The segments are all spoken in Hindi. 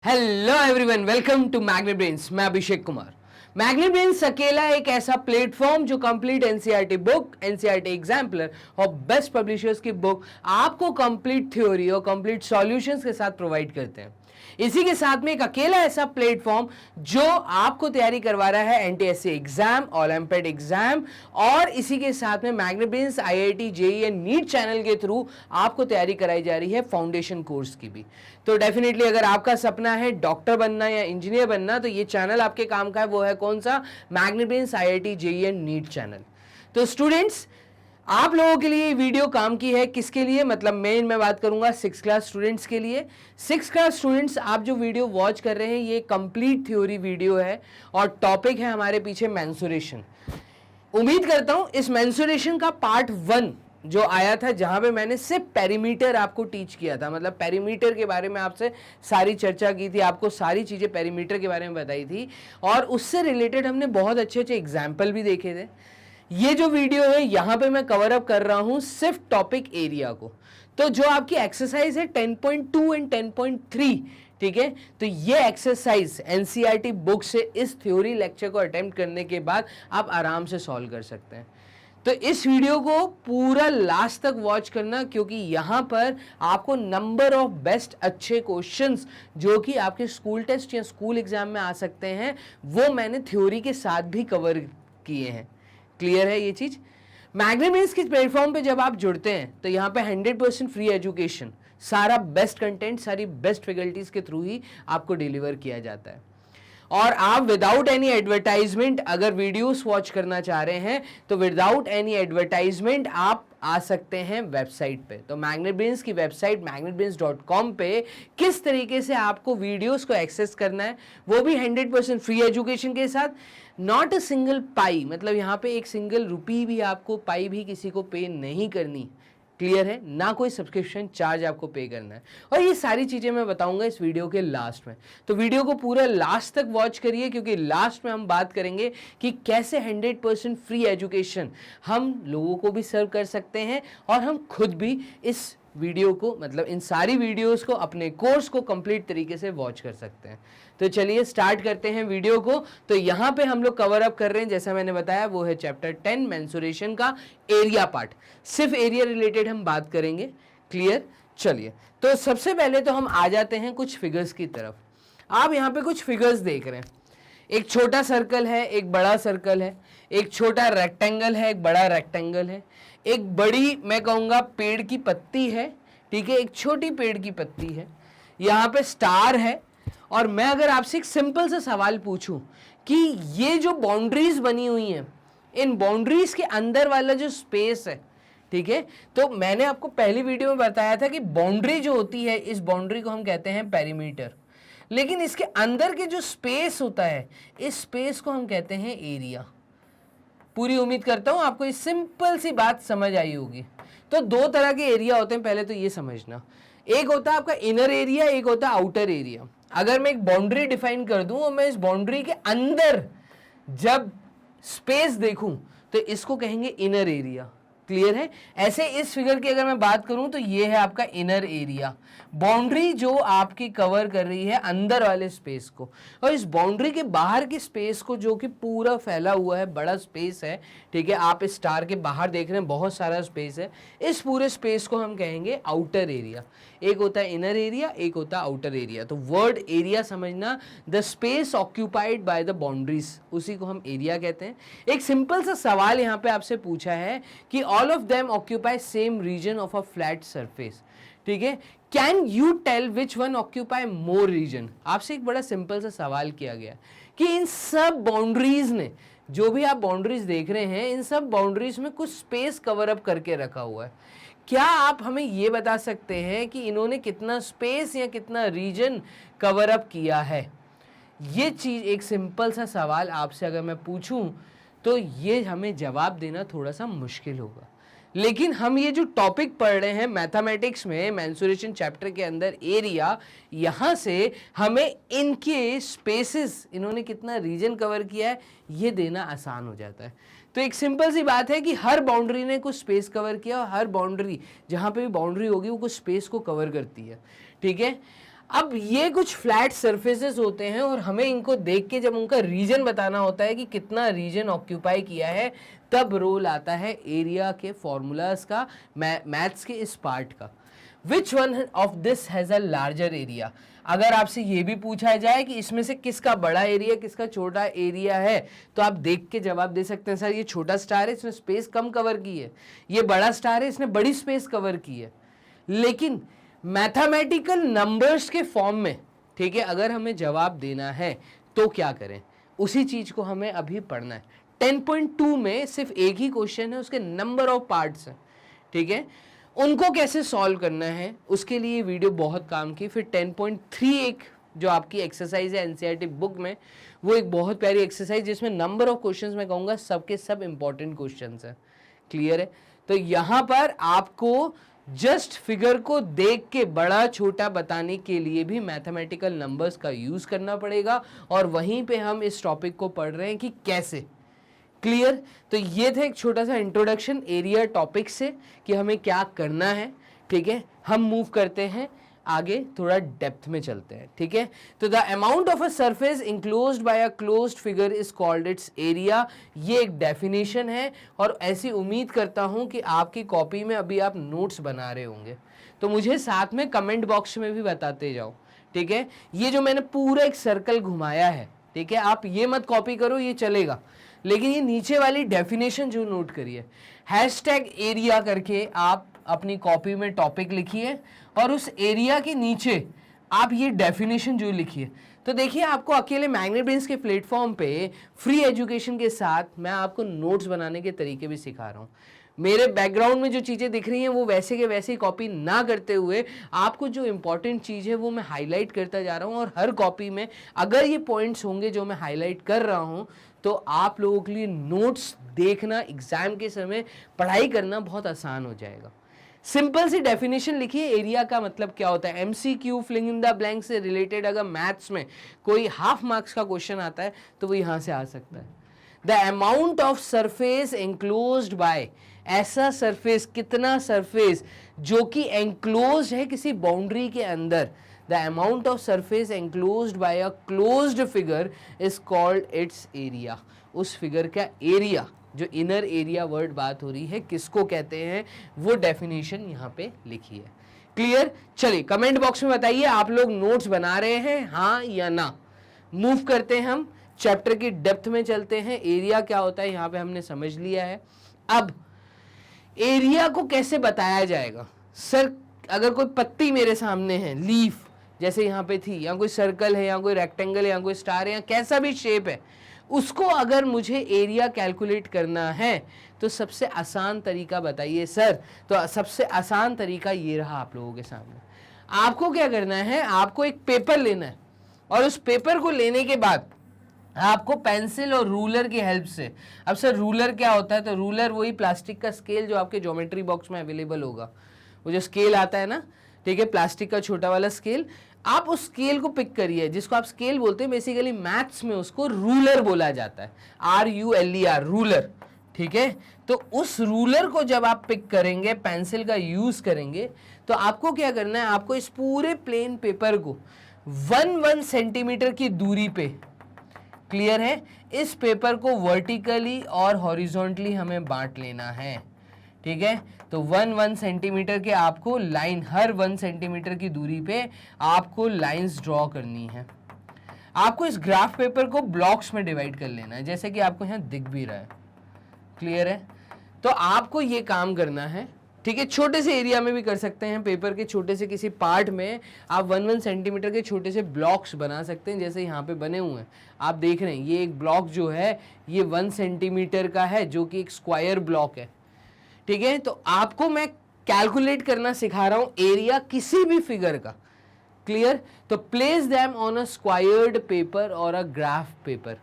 Hello everyone, welcome to Magnet Brains. मैं अभिषेक कुमार। मैग्नेट ब्रेन्स अकेला एक ऐसा प्लेटफॉर्म जो complete NCERT book, NCERT exemplar और बेस्ट पब्लिशर्स की बुक आपको कंप्लीट थ्योरी और कंप्लीट सॉल्यूशंस के साथ प्रोवाइड करते हैं। इसी के साथ में एक अकेला ऐसा प्लेटफॉर्म जो आपको तैयारी करवा रहा है एनटीएससी एग्जाम, ओलंपियाड एग्जाम और इसी के साथ में Magnet Brains IIT JEE and NEET channel के थ्रू आपको तैयारी कराई जा रही है फाउंडेशन कोर्स की भी। तो डेफिनेटली अगर आपका सपना है डॉक्टर बनना या इंजीनियर बनना तो ये चैनल आपके काम का है। वो है कौन सा? Magnet Brains IIT JEE and NEET channel. तो स्टूडेंट्स, आप लोगों के लिए वीडियो काम की है। किसके लिए? मतलब मैं बात करूंगा 6th क्लास स्टूडेंट्स के लिए। 6th क्लास स्टूडेंट्स, आप जो वीडियो वॉच कर रहे हैं ये कंप्लीट थ्योरी वीडियो है और टॉपिक है हमारे पीछे मेंसुरेशन। उम्मीद करता हूं इस मेंसुरेशन का पार्ट 1 जो आया था, जहां पे मैंने सिर्फ पेरीमीटर आपको टीच किया था, मतलब पेरीमीटर के बारे में आपसे सारी चर्चा की थी, आपको सारी चीजें पेरीमीटर के बारे में बताई थी और उससे रिलेटेड हमने बहुत अच्छे अच्छे एग्जाम्पल भी देखे थे। ये जो वीडियो है यहां पे मैं कवर अप कर रहा हूं सिर्फ टॉपिक एरिया को। तो जो आपकी एक्सरसाइज है 10.2 एंड 10.3, ठीक है, तो ये एक्सरसाइज एनसीईआरटी बुक से इस थ्योरी लेक्चर को अटेम्प्ट करने के बाद आप आराम से सॉल्व कर सकते हैं। तो इस वीडियो को पूरा लास्ट तक वॉच करना, क्योंकि यहां पर आपको नंबर ऑफ बेस्ट अच्छे क्वेश्चंस जो कि आपके स्कूल टेस्ट या स्कूल एग्जाम में आ सकते हैं वो मैंने थ्योरी के साथ भी कवर किए हैं। क्लियर है ये चीज? मैग्नेट ब्रेन्स के प्लेटफॉर्म पे जब आप जुड़ते हैं तो यहाँ पे 100% फ्री एजुकेशन, सारा बेस्ट कंटेंट, सारी बेस्ट फैकल्टीज के थ्रू ही आपको डिलीवर किया जाता है। और आप विदाउट एनी एडवर्टाइजमेंट अगर वीडियोस वॉच करना चाह रहे हैं तो विदाउट एनी एडवर्टाइजमेंट आप आ सकते हैं वेबसाइट पे। तो मैग्नेट ब्रेन्स की वेबसाइट magnetbrains.com पे किस तरीके से आपको वीडियोस को एक्सेस करना है, वो भी 100% फ्री एजुकेशन के साथ। नॉट अ सिंगल पाई, मतलब यहाँ पे एक सिंगल रुपी भी आपको, पाई भी किसी को पे नहीं करनी। क्लियर है? ना कोई सब्सक्रिप्शन चार्ज आपको पे करना है। और ये सारी चीजें मैं बताऊंगा इस वीडियो के लास्ट में। तो वीडियो को पूरा लास्ट तक वॉच करिए, क्योंकि लास्ट में हम बात करेंगे कि कैसे 100% फ्री एजुकेशन हम लोगों को भी सर्व कर सकते हैं और हम खुद भी इस वीडियो को, मतलब इन सारी वीडियोस को, अपने कोर्स को कंप्लीट तरीके से वॉच कर सकते हैं। तो चलिए स्टार्ट करते हैं वीडियो को। तो यहाँ पे हम लोग कवर अप कर रहे हैं, जैसा मैंने बताया, वो है चैप्टर 10 मेंसुरेशन का एरिया पार्ट। सिर्फ एरिया रिलेटेड हम बात करेंगे। क्लियर? चलिए, तो सबसे पहले तो हम आ जाते हैं कुछ फिगर्स की तरफ। आप यहाँ पे कुछ फिगर्स देख रहे हैं। एक छोटा सर्कल है, एक बड़ा सर्कल है, एक छोटा रेक्टेंगल है, एक बड़ा रेक्टेंगल है, एक बड़ी, मैं कहूँगा, पेड़ की पत्ती है, ठीक है, एक छोटी पेड़ की पत्ती है, यहाँ पे स्टार है। और मैं अगर आपसे एक सिंपल सा सवाल पूछूं कि ये जो बाउंड्रीज बनी हुई हैं, इन बाउंड्रीज के अंदर वाला जो स्पेस है, ठीक है, तो मैंने आपको पहली वीडियो में बताया था कि बाउंड्री जो होती है, इस बाउंड्री को हम कहते हैं पेरीमीटर। लेकिन इसके अंदर के जो स्पेस होता है, इस स्पेस को हम कहते हैं एरिया। पूरी उम्मीद करता हूं आपको इस सिंपल सी बात समझ आई होगी। तो दो तरह के एरिया होते हैं, पहले तो ये समझना। एक होता है आपका इनर एरिया, एक होता है आउटर एरिया। अगर मैं एक बाउंड्री डिफाइन कर दूं और मैं इस बाउंड्री के अंदर जब स्पेस देखूं तो इसको कहेंगे इनर एरिया। क्लियर है? ऐसे इस फिगर की अगर मैं बात करूं तो ये है आपका इनर एरिया, बाउंड्री जो आपकी कवर कर रही है अंदर वाले स्पेस को। और इस बाउंड्री के बाहर की स्पेस को, जो कि पूरा फैला हुआ है, बड़ा स्पेस है, ठीक है, आप इस स्टार के बाहर देख रहे हैं बहुत सारा स्पेस है, इस पूरे स्पेस को हम कहेंगे आउटर एरिया। एक होता है इनर एरिया, एक होता है आउटर एरिया। तो वर्ड एरिया समझना, the space occupied by the boundaries, उसी को हम एरिया कहते हैं। एक सिंपल सा सवाल यहाँ पे आपसे पूछा है कि all of them occupy same region of a flat surface, ठीक है, can you tell which one occupy more region. आपसे एक बड़ा सिंपल सा सवाल किया गया कि इन सब बाउंड्रीज ने, जो भी आप बाउंड्रीज देख रहे हैं, इन सब बाउंड्रीज में कुछ स्पेस कवर अप करके रखा हुआ है। क्या आप हमें ये बता सकते हैं कि इन्होंने कितना स्पेस या कितना रीजन कवर अप किया है? ये चीज, एक सिंपल सा सवाल आपसे अगर मैं पूछूं तो ये हमें जवाब देना थोड़ा सा मुश्किल होगा। लेकिन हम ये जो टॉपिक पढ़ रहे हैं मैथमेटिक्स में, मेंसुरेशन चैप्टर के अंदर एरिया, यहाँ से हमें इनके स्पेसेस, इन्होंने कितना रीजन कवर किया है, ये देना आसान हो जाता है। तो एक सिंपल सी बात है कि हर बाउंड्री ने कुछ स्पेस कवर किया और हर बाउंड्री, जहाँ पे भी बाउंड्री होगी, वो कुछ स्पेस को कवर करती है, ठीक है। अब ये कुछ फ्लैट सरफेसेस होते हैं और हमें इनको देख के जब उनका रीजन बताना होता है कि कितना रीजन ऑक्यूपाई किया है, तब रोल आता है एरिया के फॉर्मूलाज का, मैथ्स के इस पार्ट का। Which one of this has a larger area. अगर आपसे ये भी पूछा जाए कि इसमें से किसका बड़ा एरिया किसका छोटा एरिया है, तो आप देख के जवाब दे सकते हैं सर ये छोटा स्टार है इसने स्पेस कम कवर की है, ये बड़ा स्टार है इसने बड़ी स्पेस कवर की है। लेकिन मैथमेटिकल नंबर्स के फॉर्म में, ठीक है, अगर हमें जवाब देना है तो क्या करें, उसी चीज को हमें अभी पढ़ना है। 10.2 में सिर्फ एक ही क्वेश्चन है, उसके नंबर ऑफ पार्ट्स हैं, ठीक है, उनको कैसे सॉल्व करना है उसके लिए वीडियो बहुत काम की। फिर 10.3 एक जो आपकी एक्सरसाइज है एनसीईआरटी बुक में, वो एक बहुत प्यारी एक्सरसाइज जिसमें नंबर ऑफ क्वेश्चंस मैं कहूँगा सबके सब इंपॉर्टेंट क्वेश्चंस हैं। क्लियर है? तो यहाँ पर आपको जस्ट फिगर को देख के बड़ा छोटा बताने के लिए भी मैथमेटिकल नंबर्स का यूज करना पड़ेगा, और वहीं पे हम इस टॉपिक को पढ़ रहे हैं कि कैसे। क्लियर? तो ये था एक छोटा सा इंट्रोडक्शन एरिया टॉपिक से कि हमें क्या करना है। ठीक है, हम मूव करते हैं आगे, थोड़ा डेप्थ में चलते हैं। ठीक है, तो the amount of a surface enclosed by a closed figure is called its area. ये एक डेफिनेशन है, और ऐसी उम्मीद करता हूं कि आपकी कॉपी में अभी आप नोट्स बना रहे होंगे, तो मुझे साथ में कमेंट बॉक्स में भी बताते जाओ। ठीक है, ये जो मैंने पूरा एक सर्कल घुमाया है, ठीक है, आप ये मत कॉपी करो, ये चलेगा, लेकिन ये नीचे वाली डेफिनेशन जो नोट करिए, हैशटैग एरिया करके आप अपनी कॉपी में टॉपिक लिखिए, और उस एरिया के नीचे आप ये डेफिनेशन जो लिखिए। तो देखिए, आपको अकेले मैग्नेट ब्रेन्स के प्लेटफॉर्म पे फ्री एजुकेशन के साथ मैं आपको नोट्स बनाने के तरीके भी सिखा रहा हूँ। मेरे बैकग्राउंड में जो चीज़ें दिख रही हैं वो वैसे के वैसे ही कॉपी ना करते हुए आपको जो इंपॉर्टेंट चीज़ है वो मैं हाईलाइट करता जा रहा हूँ, और हर कॉपी में अगर ये पॉइंट्स होंगे जो मैं हाईलाइट कर रहा हूँ, तो आप लोगों के लिए नोट्स देखना, एग्जाम के समय पढ़ाई करना बहुत आसान हो जाएगा। सिंपल सी डेफिनेशन लिखिए, एरिया का मतलब क्या होता है। MCQ filling in the blank से रिलेटेड अगर मैथ्स में कोई हाफ मार्क्स का क्वेश्चन आता है तो वो यहां से आ सकता है। The amount of surface enclosed by, ऐसा सरफेस, कितना सरफेस जो कि एंक्लोज्ड है किसी बाउंड्री के अंदर, the amount of surface enclosed by a closed figure is called its area. उस फिगर का एरिया, जो इनर एरिया वर्ड बात हो रही है, किसको कहते हैं, वो डेफिनेशन यहाँ पे लिखी है। क्लियर? चलिए कमेंट बॉक्स में बताइए, आप लोग नोट्स बना रहे हैं, हाँ या ना। मूव करते हैं, हम चैप्टर की डेप्थ में चलते हैं। एरिया क्या होता है यहाँ पे हमने समझ लिया है। अब एरिया को कैसे बताया जाएगा? सर, अगर कोई पत्ती मेरे सामने है, लीफ जैसे यहाँ पे थी, या कोई सर्कल है, या कोई रेक्टेंगल है, या कोई स्टार है, या कैसा भी शेप है, उसको अगर मुझे एरिया कैलकुलेट करना है तो सबसे आसान तरीका बताइए सर। तो सबसे आसान तरीका ये रहा आप लोगों के सामने। आपको क्या करना है, आपको एक पेपर लेना है, और उस पेपर को लेने के बाद आपको पेंसिल और रूलर की हेल्प से, अब सर रूलर क्या होता है, तो रूलर वही प्लास्टिक का स्केल जो आपके ज्योमेट्री बॉक्स में अवेलेबल होगा, वो जो स्केल आता है ना, ठीक है, प्लास्टिक का छोटा वाला स्केल, आप उस स्केल को पिक करिए, जिसको आप स्केल बोलते हैं, बेसिकली मैथ्स में उसको रूलर बोला जाता है, RULER, रूलर। ठीक है, तो उस रूलर को जब आप पिक करेंगे, पेंसिल का यूज करेंगे, तो आपको क्या करना है, आपको इस पूरे प्लेन पेपर को 1 सेंटीमीटर की दूरी पे, क्लियर है, इस पेपर को वर्टिकली और हॉरिजॉन्टली हमें बांट लेना है। ठीक है, तो 1 सेंटीमीटर के आपको लाइन, हर 1 सेंटीमीटर की दूरी पे आपको लाइंस ड्रॉ करनी है। आपको इस ग्राफ पेपर को ब्लॉक्स में डिवाइड कर लेना है, जैसे कि आपको यहाँ दिख भी रहा है। क्लियर है? तो आपको ये काम करना है। ठीक है, छोटे से एरिया में भी कर सकते हैं, पेपर के छोटे से किसी पार्ट में आप 1 सेंटीमीटर के छोटे से ब्लॉक्स बना सकते हैं, जैसे यहाँ पे बने हुए हैं, आप देख रहे हैं। ये एक ब्लॉक जो है ये 1 सेंटीमीटर का है, जो कि एक स्क्वायर ब्लॉक है। ठीक है, तो आपको मैं कैलकुलेट करना सिखा रहा हूं एरिया किसी भी फिगर का। क्लियर? तो place them on a squared paper और a graph paper.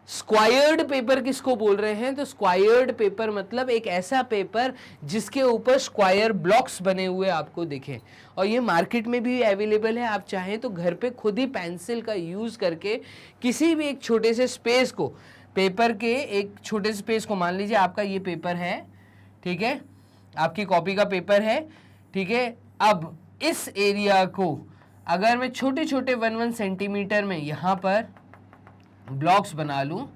Squared paper किसको बोल रहे हैं? तो स्क्वायर्ड पेपर मतलब एक ऐसा पेपर जिसके ऊपर स्क्वायर ब्लॉक्स बने हुए आपको दिखे, और ये मार्केट में भी अवेलेबल है। आप चाहें तो घर पे खुद ही पेंसिल का यूज करके किसी भी एक छोटे से स्पेस को, पेपर के एक छोटे से स्पेस को, मान लीजिए आपका ये पेपर है, ठीक है, आपकी कॉपी का पेपर है, ठीक है, अब इस एरिया को अगर मैं छोटे छोटे 1 सेंटीमीटर में यहाँ पर ब्लॉक्स बना लूँ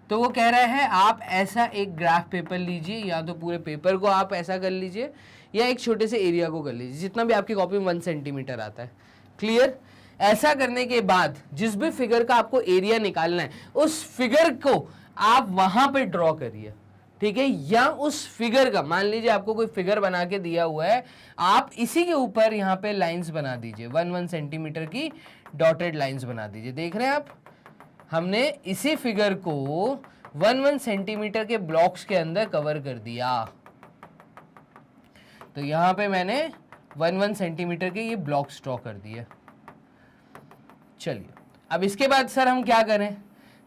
तो वो कह रहा है आप ऐसा एक ग्राफ पेपर लीजिए, या तो पूरे पेपर को आप ऐसा कर लीजिए या एक छोटे से एरिया को कर लीजिए, जितना भी आपकी कॉपी में 1 सेंटीमीटर आता है। क्लियर? ऐसा करने के बाद जिस भी फिगर का आपको एरिया निकालना है उस फिगर को आप वहां पे ड्रॉ करिए, ठीक है? या उस फिगर का, मान लीजिए आपको कोई फिगर बना के दिया हुआ है, आप इसी के ऊपर यहाँ पे लाइंस बना दीजिए, 1 सेंटीमीटर की डॉटेड लाइंस बना दीजिए। देख रहे हैं आप, हमने इसी फिगर को 1 सेंटीमीटर के ब्लॉक्स के अंदर कवर कर दिया। तो यहां पे मैंने 1 सेंटीमीटर के ये ब्लॉक्स ड्रॉ कर दिए। चलिए, अब इसके बाद सर हम क्या करें?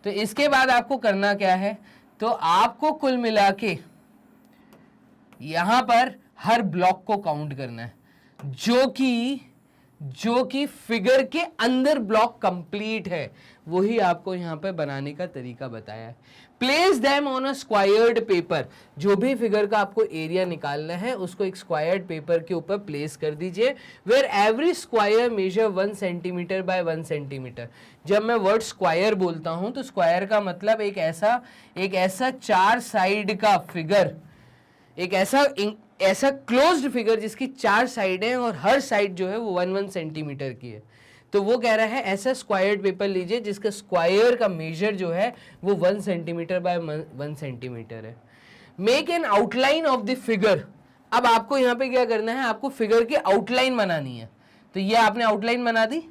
तो इसके बाद आपको करना क्या है, तो आपको कुल मिला के यहां पर हर ब्लॉक को काउंट करना है जो कि फिगर के अंदर ब्लॉक कंप्लीट है, वही आपको यहां पे बनाने का तरीका बताया है। Place them on a squared paper, जो भी फिगर का आपको एरिया निकालना है उसको एक स्क्वायर्ड पेपर के ऊपर प्लेस कर दीजिए, where every square measure 1 centimetre by 1 centimetre. जब मैं वर्ड स्क्वायर बोलता हूं तो स्क्वायर का मतलब एक ऐसा 4 साइड का फिगर, एक ऐसा क्लोज्ड फिगर जिसकी 4 साइडें और हर साइड जो है वो 1 सेंटीमीटर की है। तो वो कह रहा है ऐसा स्क्वायर्ड पेपर लीजिए जिसका स्क्वायर का मेजर जो है वो 1 सेंटीमीटर बाय 1 सेंटीमीटर है। Make an outline of the figure. अब आपको यहाँ पे क्या करना है, आपको फिगर की आउटलाइन बनानी है। तो ये आपने आउटलाइन बना दी।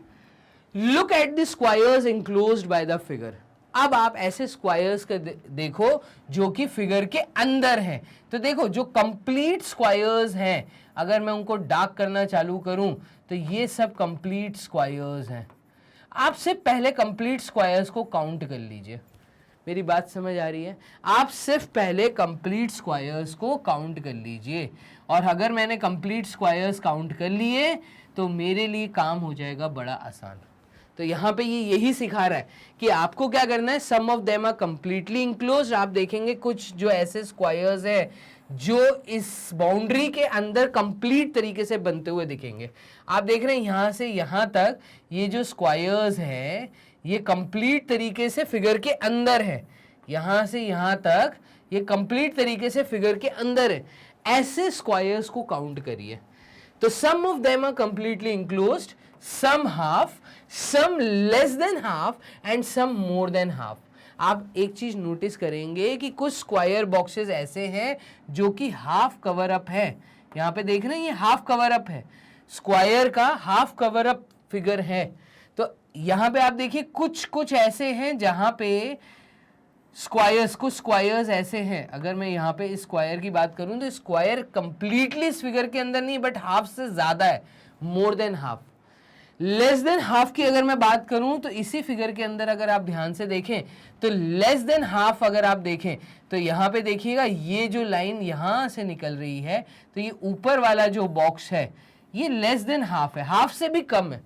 Look at the squares enclosed by the figure. अब आप ऐसे स्क्वायर्स का देखो जो कि फिगर के अंदर हैं। तो देखो जो कंप्लीट स्क्वायर्स हैं, अगर मैं उनको डार्क करना चालू करूं तो ये सब कंप्लीट स्क्वायर्स हैं। आप सिर्फ पहले कंप्लीट स्क्वायर्स को काउंट कर लीजिए। मेरी बात समझ आ रही है? आप सिर्फ पहले कंप्लीट स्क्वायर्स को काउंट कर लीजिए, और अगर मैंने कंप्लीट स्क्वायर्स काउंट कर लिए तो मेरे लिए काम हो जाएगा बड़ा आसान। तो यहाँ पे ये यही सिखा रहा है कि आपको क्या करना है, some of them are completely enclosed. आप देखेंगे कुछ जो ऐसे स्क्वायर्स है जो इस बाउंड्री के अंदर कंप्लीट तरीके से बनते हुए दिखेंगे। आप देख रहे हैं यहाँ से यहाँ तक ये जो स्क्वायर्स है ये कंप्लीट तरीके से फिगर के अंदर है, यहाँ से यहाँ तक ये कंप्लीट तरीके से फिगर के अंदर है। ऐसे स्क्वायर्स को काउंट करिए। तो some of them are completely enclosed, some half, some less than half and some more than half. आप एक चीज नोटिस करेंगे कि कुछ स्क्वायर बॉक्सेस ऐसे हैं जो कि हाफ कवर अप है। यहाँ पे देख रहे हैं ये हाफ कवर अप है, स्क्वायर का हाफ कवर अप फिगर है। तो यहाँ पे आप देखिए कुछ ऐसे हैं जहां पे कुछ स्क्वायर्स ऐसे हैं। अगर मैं यहाँ पे इस स्क्वायर की बात करूं तो स्क्वायर कंप्लीटली इस फिगर के अंदर नहीं, बट हाफ से ज्यादा है, मोर than half. Less than half की अगर मैं बात करूं तो इसी फिगर के अंदर अगर आप ध्यान से देखें तो लेस देन हाफ अगर आप देखें तो यहाँ पे देखिएगा ये जो लाइन यहाँ से निकल रही है, तो ये ऊपर वाला जो बॉक्स है ये लेस देन हाफ है, हाफ से भी कम है।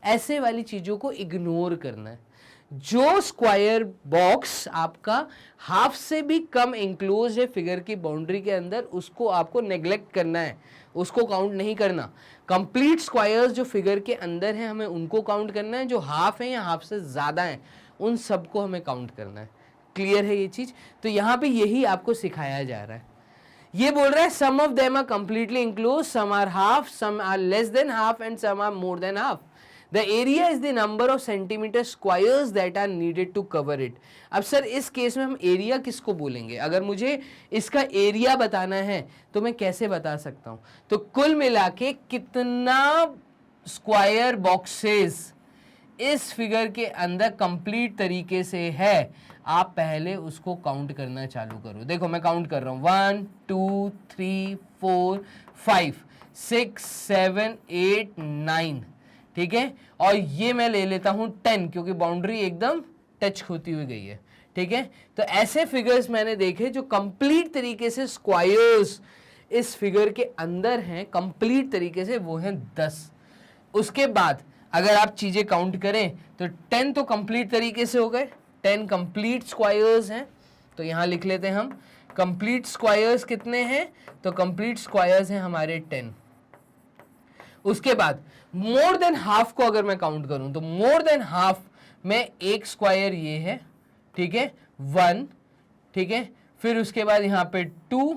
ऐसे वाली चीजों को इग्नोर करना है। जो स्क्वायर बॉक्स आपका हाफ से भी कम इंक्लोज है फिगर की बाउंड्री के अंदर, उसको आपको नेग्लेक्ट करना है, उसको काउंट नहीं करना। कंप्लीट स्क्वायर्स जो फिगर के अंदर हैं हमें उनको काउंट करना है, जो हाफ है या हाफ से ज़्यादा हैं उन सबको हमें काउंट करना है। क्लियर है ये चीज़? तो यहाँ पे यही आपको सिखाया जा रहा है। ये बोल रहा है some of them are completely enclose, some are half, some are less than half and some are more than half. The area is the number of centimeter squares that are needed to cover it. अब सर इस केस में हम एरिया किसको बोलेंगे? अगर मुझे इसका एरिया बताना है तो मैं कैसे बता सकता हूं? तो कुल मिला के कितना स्क्वायर बॉक्सेस इस फिगर के अंदर कंप्लीट तरीके से है, आप पहले उसको काउंट करना चालू करो। देखो मैं काउंट कर रहा हूं, 1 2 3 4 5 6 7 8 9, ठीक है। और ये मैं ले लेता हूं 10 क्योंकि बाउंड्री एकदम टच होती हुई गई है, ठीक है। तो ऐसे फिगर्स मैंने देखे जो कंप्लीट तरीके से स्क्वायर्स इस फिगर के अंदर हैं कंप्लीट तरीके से, वो हैं 10। उसके बाद अगर आप चीजें काउंट करें तो 10 तो कंप्लीट तरीके से हो गए, 10 कंप्लीट स्क्वायर्स हैं। तो यहां लिख लेते हैं हम कंप्लीट स्क्वायर्स कितने हैं, तो कंप्लीट स्क्वायर्स हैं हमारे 10। उसके बाद मोर देन हाफ को अगर मैं काउंट करूं तो मोर देन हाफ में एक स्क्वायर ये है, ठीक है, 1, ठीक है, फिर उसके बाद यहां पे 2,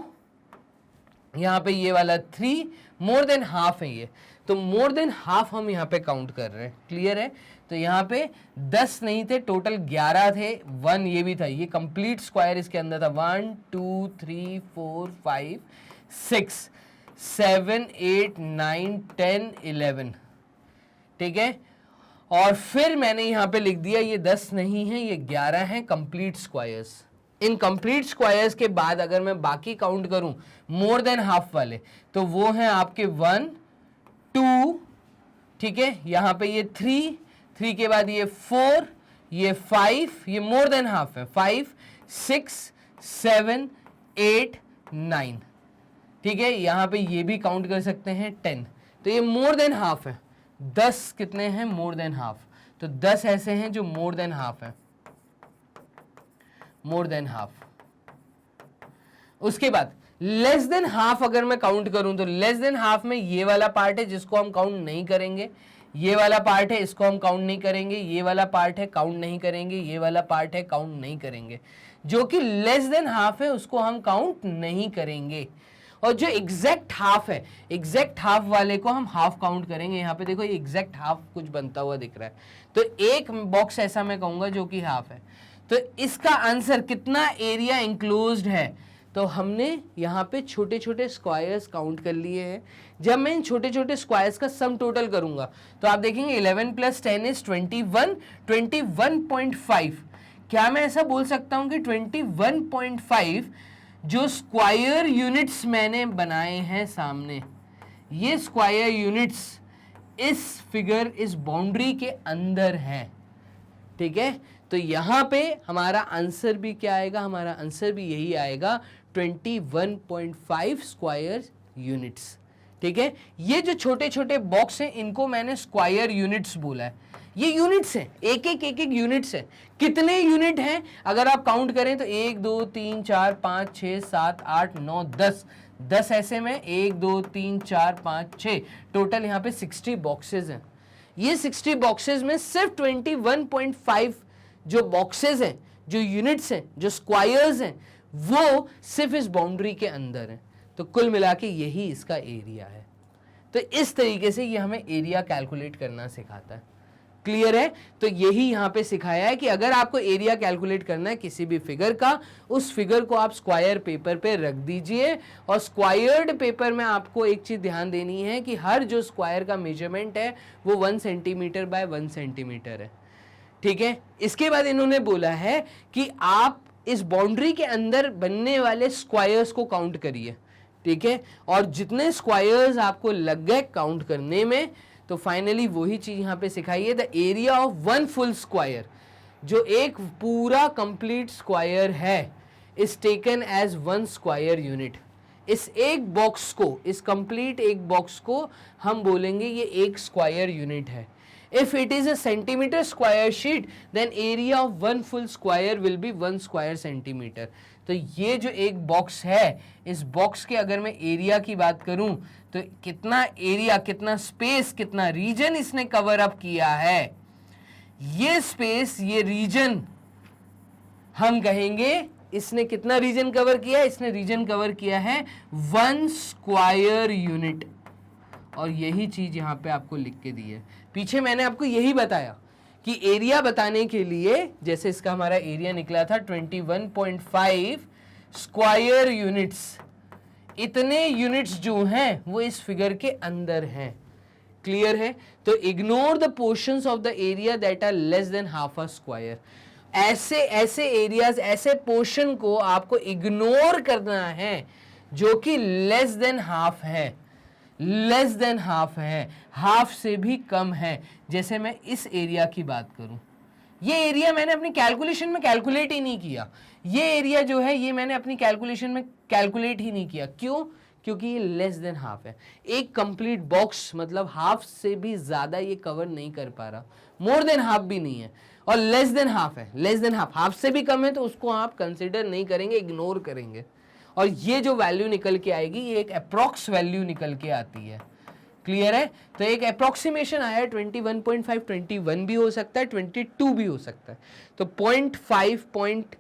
यहां पे ये वाला 3, मोर देन हाफ है ये, तो मोर देन हाफ हम यहां पे काउंट कर रहे हैं। क्लियर है? तो यहां पे 10 नहीं थे, टोटल 11 थे, 1 ये भी था, ये कंप्लीट स्क्वायर इसके अंदर था। 1 2 3 4 5 6 7 8 9 10 11, ठीक है। और फिर मैंने यहां पे लिख दिया ये 10 नहीं है, ये 11 है complete squares. In complete squares के बाद अगर मैं बाकी काउंट करूं मोर देन हाफ वाले, तो वो हैं आपके 1 2, ठीक है, यहां पे ये 3 के बाद ये 4, ये 5, ये मोर देन हाफ है, 5 6 7 8 9, ठीक है, यहां पे ये भी काउंट कर सकते हैं 10, तो ये मोर देन हाफ है। 10 कितने हैं? मोर देन हाफ। तो 10 ऐसे हैं जो मोर देन हाफ है, मोर देन हाफ। उसके बाद लेस देन हाफ अगर मैं काउंट करूं तो लेस देन हाफ में ये वाला पार्ट है जिसको हम काउंट नहीं करेंगे, ये वाला पार्ट है इसको हम काउंट नहीं करेंगे, ये वाला पार्ट है काउंट नहीं करेंगे, ये वाला पार्ट है काउंट नहीं करेंगे। जो कि लेस देन हाफ है उसको हम काउंट नहीं करेंगे। और जो एग्जैक्ट हाफ है, एग्जैक्ट हाफ वाले को हम हाफ काउंट करेंगे। यहाँ पे देखो ये एग्जैक्ट हाफ कुछ बनता हुआ दिख रहा है, तो एक बॉक्स ऐसा मैं कहूंगा जो कि हाफ है। तो इसका आंसर कितना एरिया इंक्लोज्ड है, तो हमने यहाँ पे छोटे छोटे स्क्वायर्स काउंट कर लिए हैं। जब मैं इन छोटे छोटे स्क्वायर्स का सम टोटल करूंगा तो आप देखेंगे 11 + 10 इज 21, 21.5। क्या मैं ऐसा बोल सकता हूं कि 21.5 जो स्क्वायर यूनिट्स मैंने बनाए हैं सामने, ये स्क्वायर यूनिट्स इस फिगर, इस बाउंड्री के अंदर हैं, ठीक है। तो यहां पे हमारा आंसर भी क्या आएगा? हमारा आंसर भी यही आएगा, 21.5 स्क्वायर यूनिट्स, ठीक है। ये जो छोटे छोटे बॉक्स हैं इनको मैंने स्क्वायर यूनिट्स बोला है। ये यूनिट्स हैं, एक एक यूनिट्स हैं। कितने यूनिट हैं अगर आप काउंट करें तो 1 2 3 4 5 6 7 8 9 10 ऐसे में 1 2 3 4 5 6 टोटल यहाँ पे 60 बॉक्सेस हैं। ये 60 बॉक्सेस में सिर्फ 21.5 जो बॉक्सेस हैं, जो यूनिट्स हैं, जो स्क्वायर्स हैं, वो सिर्फ इस बाउंड्री के अंदर हैं। तो कुल मिला के यही इसका एरिया है। तो इस तरीके से ये हमें एरिया कैलकुलेट करना सिखाता है। क्लियर है? तो यही यहां पे सिखाया है कि अगर आपको एरिया कैलकुलेट करना है किसी भी फिगर का, उस फिगर को आप स्क्वायर पेपर पे रख दीजिए। और स्क्वायर्ड पेपर में आपको एक चीज ध्यान देनी है कि हर जो स्क्वायर का मेजरमेंट है वो 1 सेंटीमीटर बाय 1 सेंटीमीटर है, ठीक है। इसके बाद इन्होंने बोला है कि आप इस बाउंड्री के अंदर बनने वाले स्क्वायर्स को काउंट करिए, ठीक है। और जितने स्क्वायर्स आपको लग गए काउंट करने में, तो फाइनली वही चीज यहां पे सिखाई है, the area of 1 full square, जो एक पूरा कंप्लीट स्क्वायर है, is taken as 1 square unit. इस एक बॉक्स को, इस कंप्लीट एक बॉक्स को हम बोलेंगे ये एक स्क्वायर यूनिट है। If it is a centimeter square sheet, then area of 1 full square will be 1 square centimeter. तो ये जो एक बॉक्स है, इस बॉक्स के अगर मैं एरिया की बात करूं तो कितना एरिया, कितना स्पेस, कितना रीजन इसने कवर अप किया है, ये स्पेस, ये रीजन हम कहेंगे इसने कितना रीजन कवर किया है? इसने रीजन कवर किया है 1 स्क्वायर यूनिट। और यही चीज यहां पे आपको लिख के दी है। पीछे मैंने आपको यही बताया कि एरिया बताने के लिए, जैसे इसका हमारा एरिया निकला था 21.5 स्क्वायर यूनिट्स, इतने यूनिट्स जो हैं वो इस फिगर के अंदर हैं। क्लियर है? तो ignore the portions of the area that are less than half a square. ऐसे एरियाज, ऐसे पोर्शन को आपको इग्नोर करना है जो कि लेस देन हाफ है, लेस देन हाफ है, हाफ से भी कम है। जैसे मैं इस एरिया की बात करूं, ये एरिया मैंने अपनी कैलकुलेशन में कैलकुलेट ही नहीं किया। ये एरिया जो है ये मैंने अपनी कैलकुलेशन में कैलकुलेट ही नहीं किया। क्यों? क्योंकि ये लेस देन हाफ है। एक कंप्लीट बॉक्स मतलब हाफ से भी ज्यादा ये कवर नहीं कर पा रहा, मोर देन हाफ भी नहीं है, और लेस देन हाफ है। लेस देन हाफ से भी कम है तो उसको आप कंसिडर नहीं करेंगे, इग्नोर करेंगे। और ये जो वैल्यू निकल के आएगी ये एक अप्रॉक्स वैल्यू निकल के आती है। क्लियर है? तो एक अप्रोक्सीमेशन आया 21.5, 21 भी हो सकता है, 22 भी हो सकता है। तो 0.5,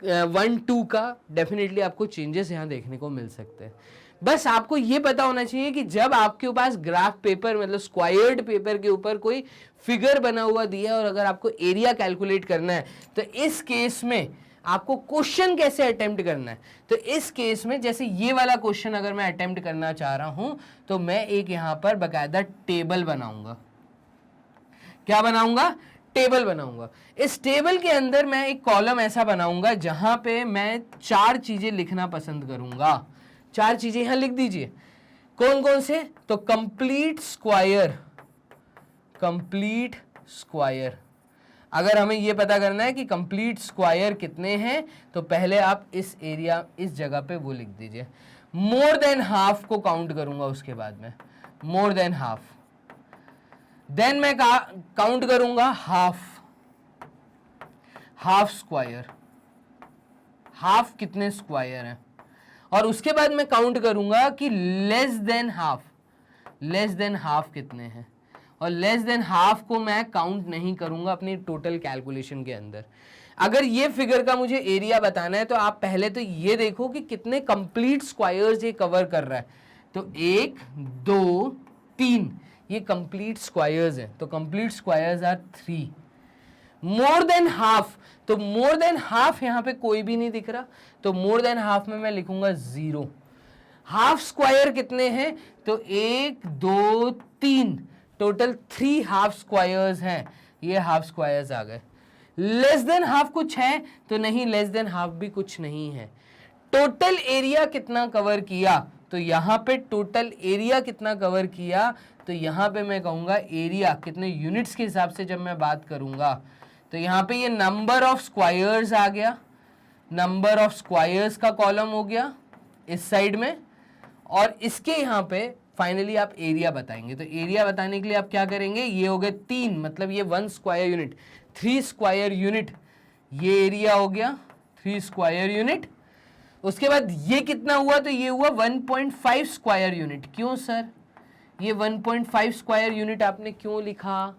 0.12 का डेफिनेटली आपको चेंजेस यहाँ देखने को मिल सकते हैं। बस आपको ये पता होना चाहिए कि जब आपके पास ग्राफ पेपर मतलब स्क्वायर्ड पेपर के ऊपर कोई फिगर बना हुआ दिया है और अगर आपको एरिया कैलकुलेट करना है तो इस केस में आपको क्वेश्चन कैसे अटेम्प्ट करना है। तो इस केस में जैसे ये वाला क्वेश्चन अगर मैं अटेम्प्ट करना चाह रहा हूं तो मैं एक यहां पर बकायदा टेबल बनाऊंगा। क्या बनाऊंगा? टेबल बनाऊंगा। इस टेबल के अंदर मैं एक कॉलम ऐसा बनाऊंगा जहां पे मैं 4 चीजें लिखना पसंद करूंगा। 4 चीजें यहां लिख दीजिए। कौन कौन से? तो कंप्लीट स्क्वायर, कंप्लीट स्क्वायर। अगर हमें यह पता करना है कि कंप्लीट स्क्वायर कितने हैं तो पहले आप इस एरिया, इस जगह पे वो लिख दीजिए। मोर देन हाफ को काउंट करूंगा उसके बाद में, मोर देन हाफ। देन मैं काउंट करूंगा हाफ, हाफ स्क्वायर, हाफ कितने स्क्वायर हैं। और उसके बाद मैं काउंट करूंगा कि less than half, less than half कितने हैं। और लेस देन हाफ को मैं काउंट नहीं करूंगा अपनी टोटल कैलकुलेशन के अंदर। अगर ये फिगर का मुझे एरिया बताना है तो आप पहले तो ये देखो कि कितने कंप्लीट स्क्वायर्स ये कवर कर रहा है। तो 1, 2, 3 ये कंप्लीट स्क्वायर्स हैं। तो complete squares are 3। More than half, तो मोर देन हाफ यहां पे कोई भी नहीं दिख रहा, तो मोर देन हाफ में मैं लिखूंगा 0। हाफ स्क्वायर कितने हैं? तो 1, 2, 3, टोटल 3 हाफ स्क्वायर्स हैं। ये हाफ स्क्वायर्स आ गए। लेस देन हाफ कुछ है? तो नहीं, लेस देन हाफ भी कुछ नहीं है। टोटल एरिया कितना कवर किया? तो यहां पे टोटल एरिया कितना कवर किया? तो यहां पे मैं कहूंगा एरिया कितने यूनिट्स के हिसाब से जब मैं बात करूंगा तो यहां पे ये नंबर ऑफ स्क्वायर्स आ गया, नंबर ऑफ स्क्वायर्स का कॉलम हो गया इस साइड में। और इसके यहां पे फाइनली आप एरिया बताएंगे। तो एरिया बताने के लिए आप क्या करेंगे? ये हो गए 3, मतलब ये 1 स्क्वायर यूनिट, 3 स्क्वायर यूनिट, ये एरिया हो गया 3 स्क्वायर यूनिट। उसके बाद ये कितना हुआ? तो ये हुआ 1.5 स्क्वायर यूनिट। क्यों सर ये 1.5 स्क्वायर यूनिट आपने क्यों लिखा?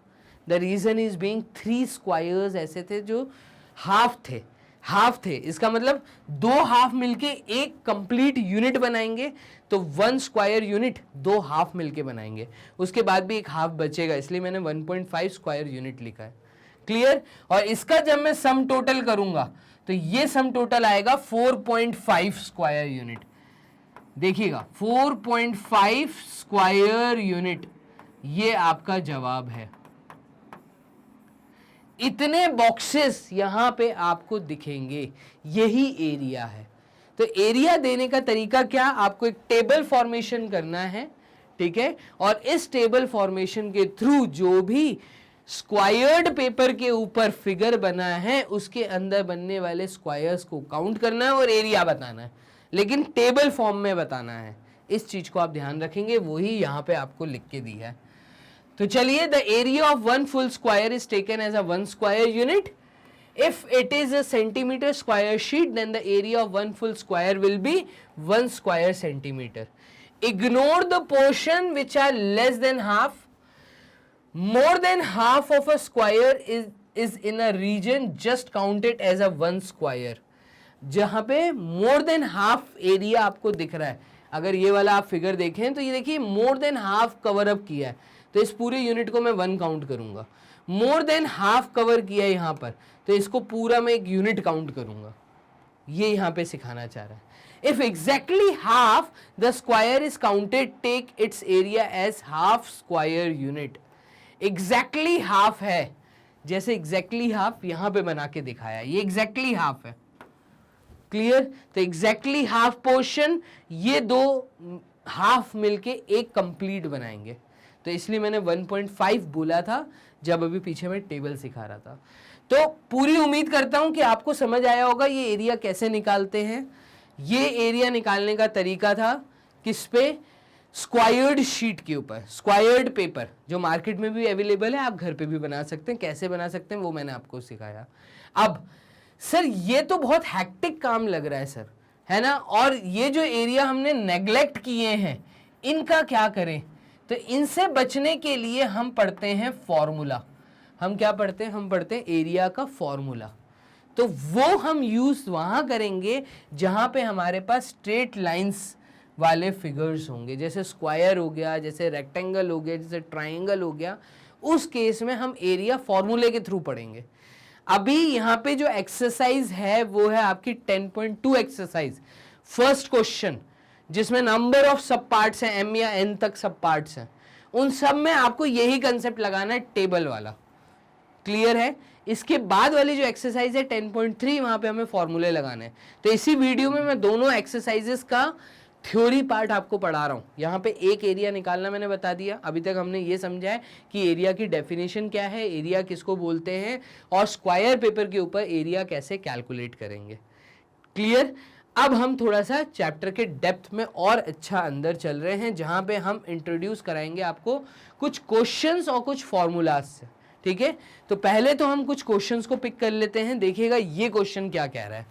The reason is being 3 squares ऐसे थे जो हाफ थे, हाफ थे। इसका मतलब 2 हाफ मिलके एक कंप्लीट यूनिट बनाएंगे। तो 1 स्क्वायर यूनिट 2 हाफ मिलके बनाएंगे, उसके बाद भी एक हाफ बचेगा, इसलिए मैंने 1.5 स्क्वायर यूनिट लिखा है। क्लियर? और इसका जब मैं सम टोटल करूंगा तो ये सम टोटल आएगा 4.5 स्क्वायर यूनिट। देखिएगा 4.5 स्क्वायर यूनिट, ये आपका जवाब है। इतने बॉक्सेस यहां पे आपको दिखेंगे, यही एरिया है। तो एरिया देने का तरीका क्या? आपको एक टेबल फॉर्मेशन करना है, ठीक है, और इस टेबल फॉर्मेशन के थ्रू जो भी स्क्वायर्ड पेपर के ऊपर फिगर बना है उसके अंदर बनने वाले स्क्वायर्स को काउंट करना है और एरिया बताना है, लेकिन टेबल फॉर्म में बताना है। इस चीज को आप ध्यान रखेंगे, वही यहां पे आपको लिख के दी है। तो चलिए, the area of 1 full square is taken as a 1 square unit. If it is a centimeter square sheet, then the area of 1 full square will be 1 square centimeter. Ignore the portion which are less than half. More than half of a square is in a region, just count it as a 1 square. जहां पे more than half area आपको दिख रहा है, अगर ये वाला आप फिगर देखें तो ये देखिए more than half cover up किया है, तो इस पूरे यूनिट को मैं 1 काउंट करूंगा। मोर देन हाफ कवर किया है यहां पर, तो इसको पूरा मैं एक यूनिट काउंट करूंगा। ये यहां पे सिखाना चाह रहा है। If exactly half the square is counted, take its area as half square unit. Exactly half है, जैसे एग्जैक्टली हाफ यहां पे बना के दिखाया, ये एग्जैक्टली हाफ है। क्लियर? तो एग्जैक्टली हाफ पोर्शन, ये 2 हाफ मिलके एक कंप्लीट बनाएंगे। तो इसलिए मैंने 1.5 बोला था जब अभी पीछे मैं टेबल सिखा रहा था। तो पूरी उम्मीद करता हूं कि आपको समझ आया होगा ये एरिया कैसे निकालते हैं। ये एरिया निकालने का तरीका था किस पे? स्क्वायर्ड शीट के ऊपर, स्क्वायर्ड पेपर जो मार्केट में भी अवेलेबल है, आप घर पे भी बना सकते हैं। कैसे बना सकते हैं वो मैंने आपको सिखाया। अब सर ये तो बहुत हैक्टिक काम लग रहा है सर, है ना, और ये जो एरिया हमने नेग्लेक्ट किए हैं इनका क्या करें? तो इनसे बचने के लिए हम पढ़ते हैं फॉर्मूला। हम क्या पढ़ते हैं? हम पढ़ते हैं एरिया का फॉर्मूला। तो वो हम यूज वहां करेंगे जहां पे हमारे पास स्ट्रेट लाइंस वाले फिगर्स होंगे, जैसे स्क्वायर हो गया, जैसे रेक्टेंगल हो गया, जैसे ट्राइंगल हो गया। उस केस में हम एरिया फॉर्मूले के थ्रू पढ़ेंगे। अभी यहाँ पे जो एक्सरसाइज है वो है आपकी 10.2 एक्सरसाइज, फर्स्ट क्वेश्चन, जिसमें नंबर ऑफ सब पार्ट्स हैं, एम या एन तक सब पार्ट्स हैं। उन सब में आपको यही कंसेप्ट लगाना है, टेबल वाला। क्लियर है? इसके बाद वाली जो एक्सरसाइज है 10.3, वहां पे हमें फॉर्मूले लगाने हैं। तो इसी वीडियो में मैं दोनों एक्सरसाइजेस का थ्योरी पार्ट आपको पढ़ा रहा हूं। यहाँ पे एक एरिया निकालना मैंने बता दिया। अभी तक हमने ये समझा है कि एरिया की डेफिनेशन क्या है, एरिया किसको बोलते हैं, और स्क्वायर पेपर के ऊपर एरिया कैसे कैलकुलेट करेंगे। क्लियर? अब हम थोड़ा सा चैप्टर के डेप्थ में और अच्छा अंदर चल रहे हैं, जहां पे हम इंट्रोड्यूस कराएंगे आपको कुछ क्वेश्चंस और कुछ फॉर्मूलाज से। ठीक है, तो पहले तो हम कुछ क्वेश्चंस को पिक कर लेते हैं। देखिएगा ये क्वेश्चन क्या कह रहा है।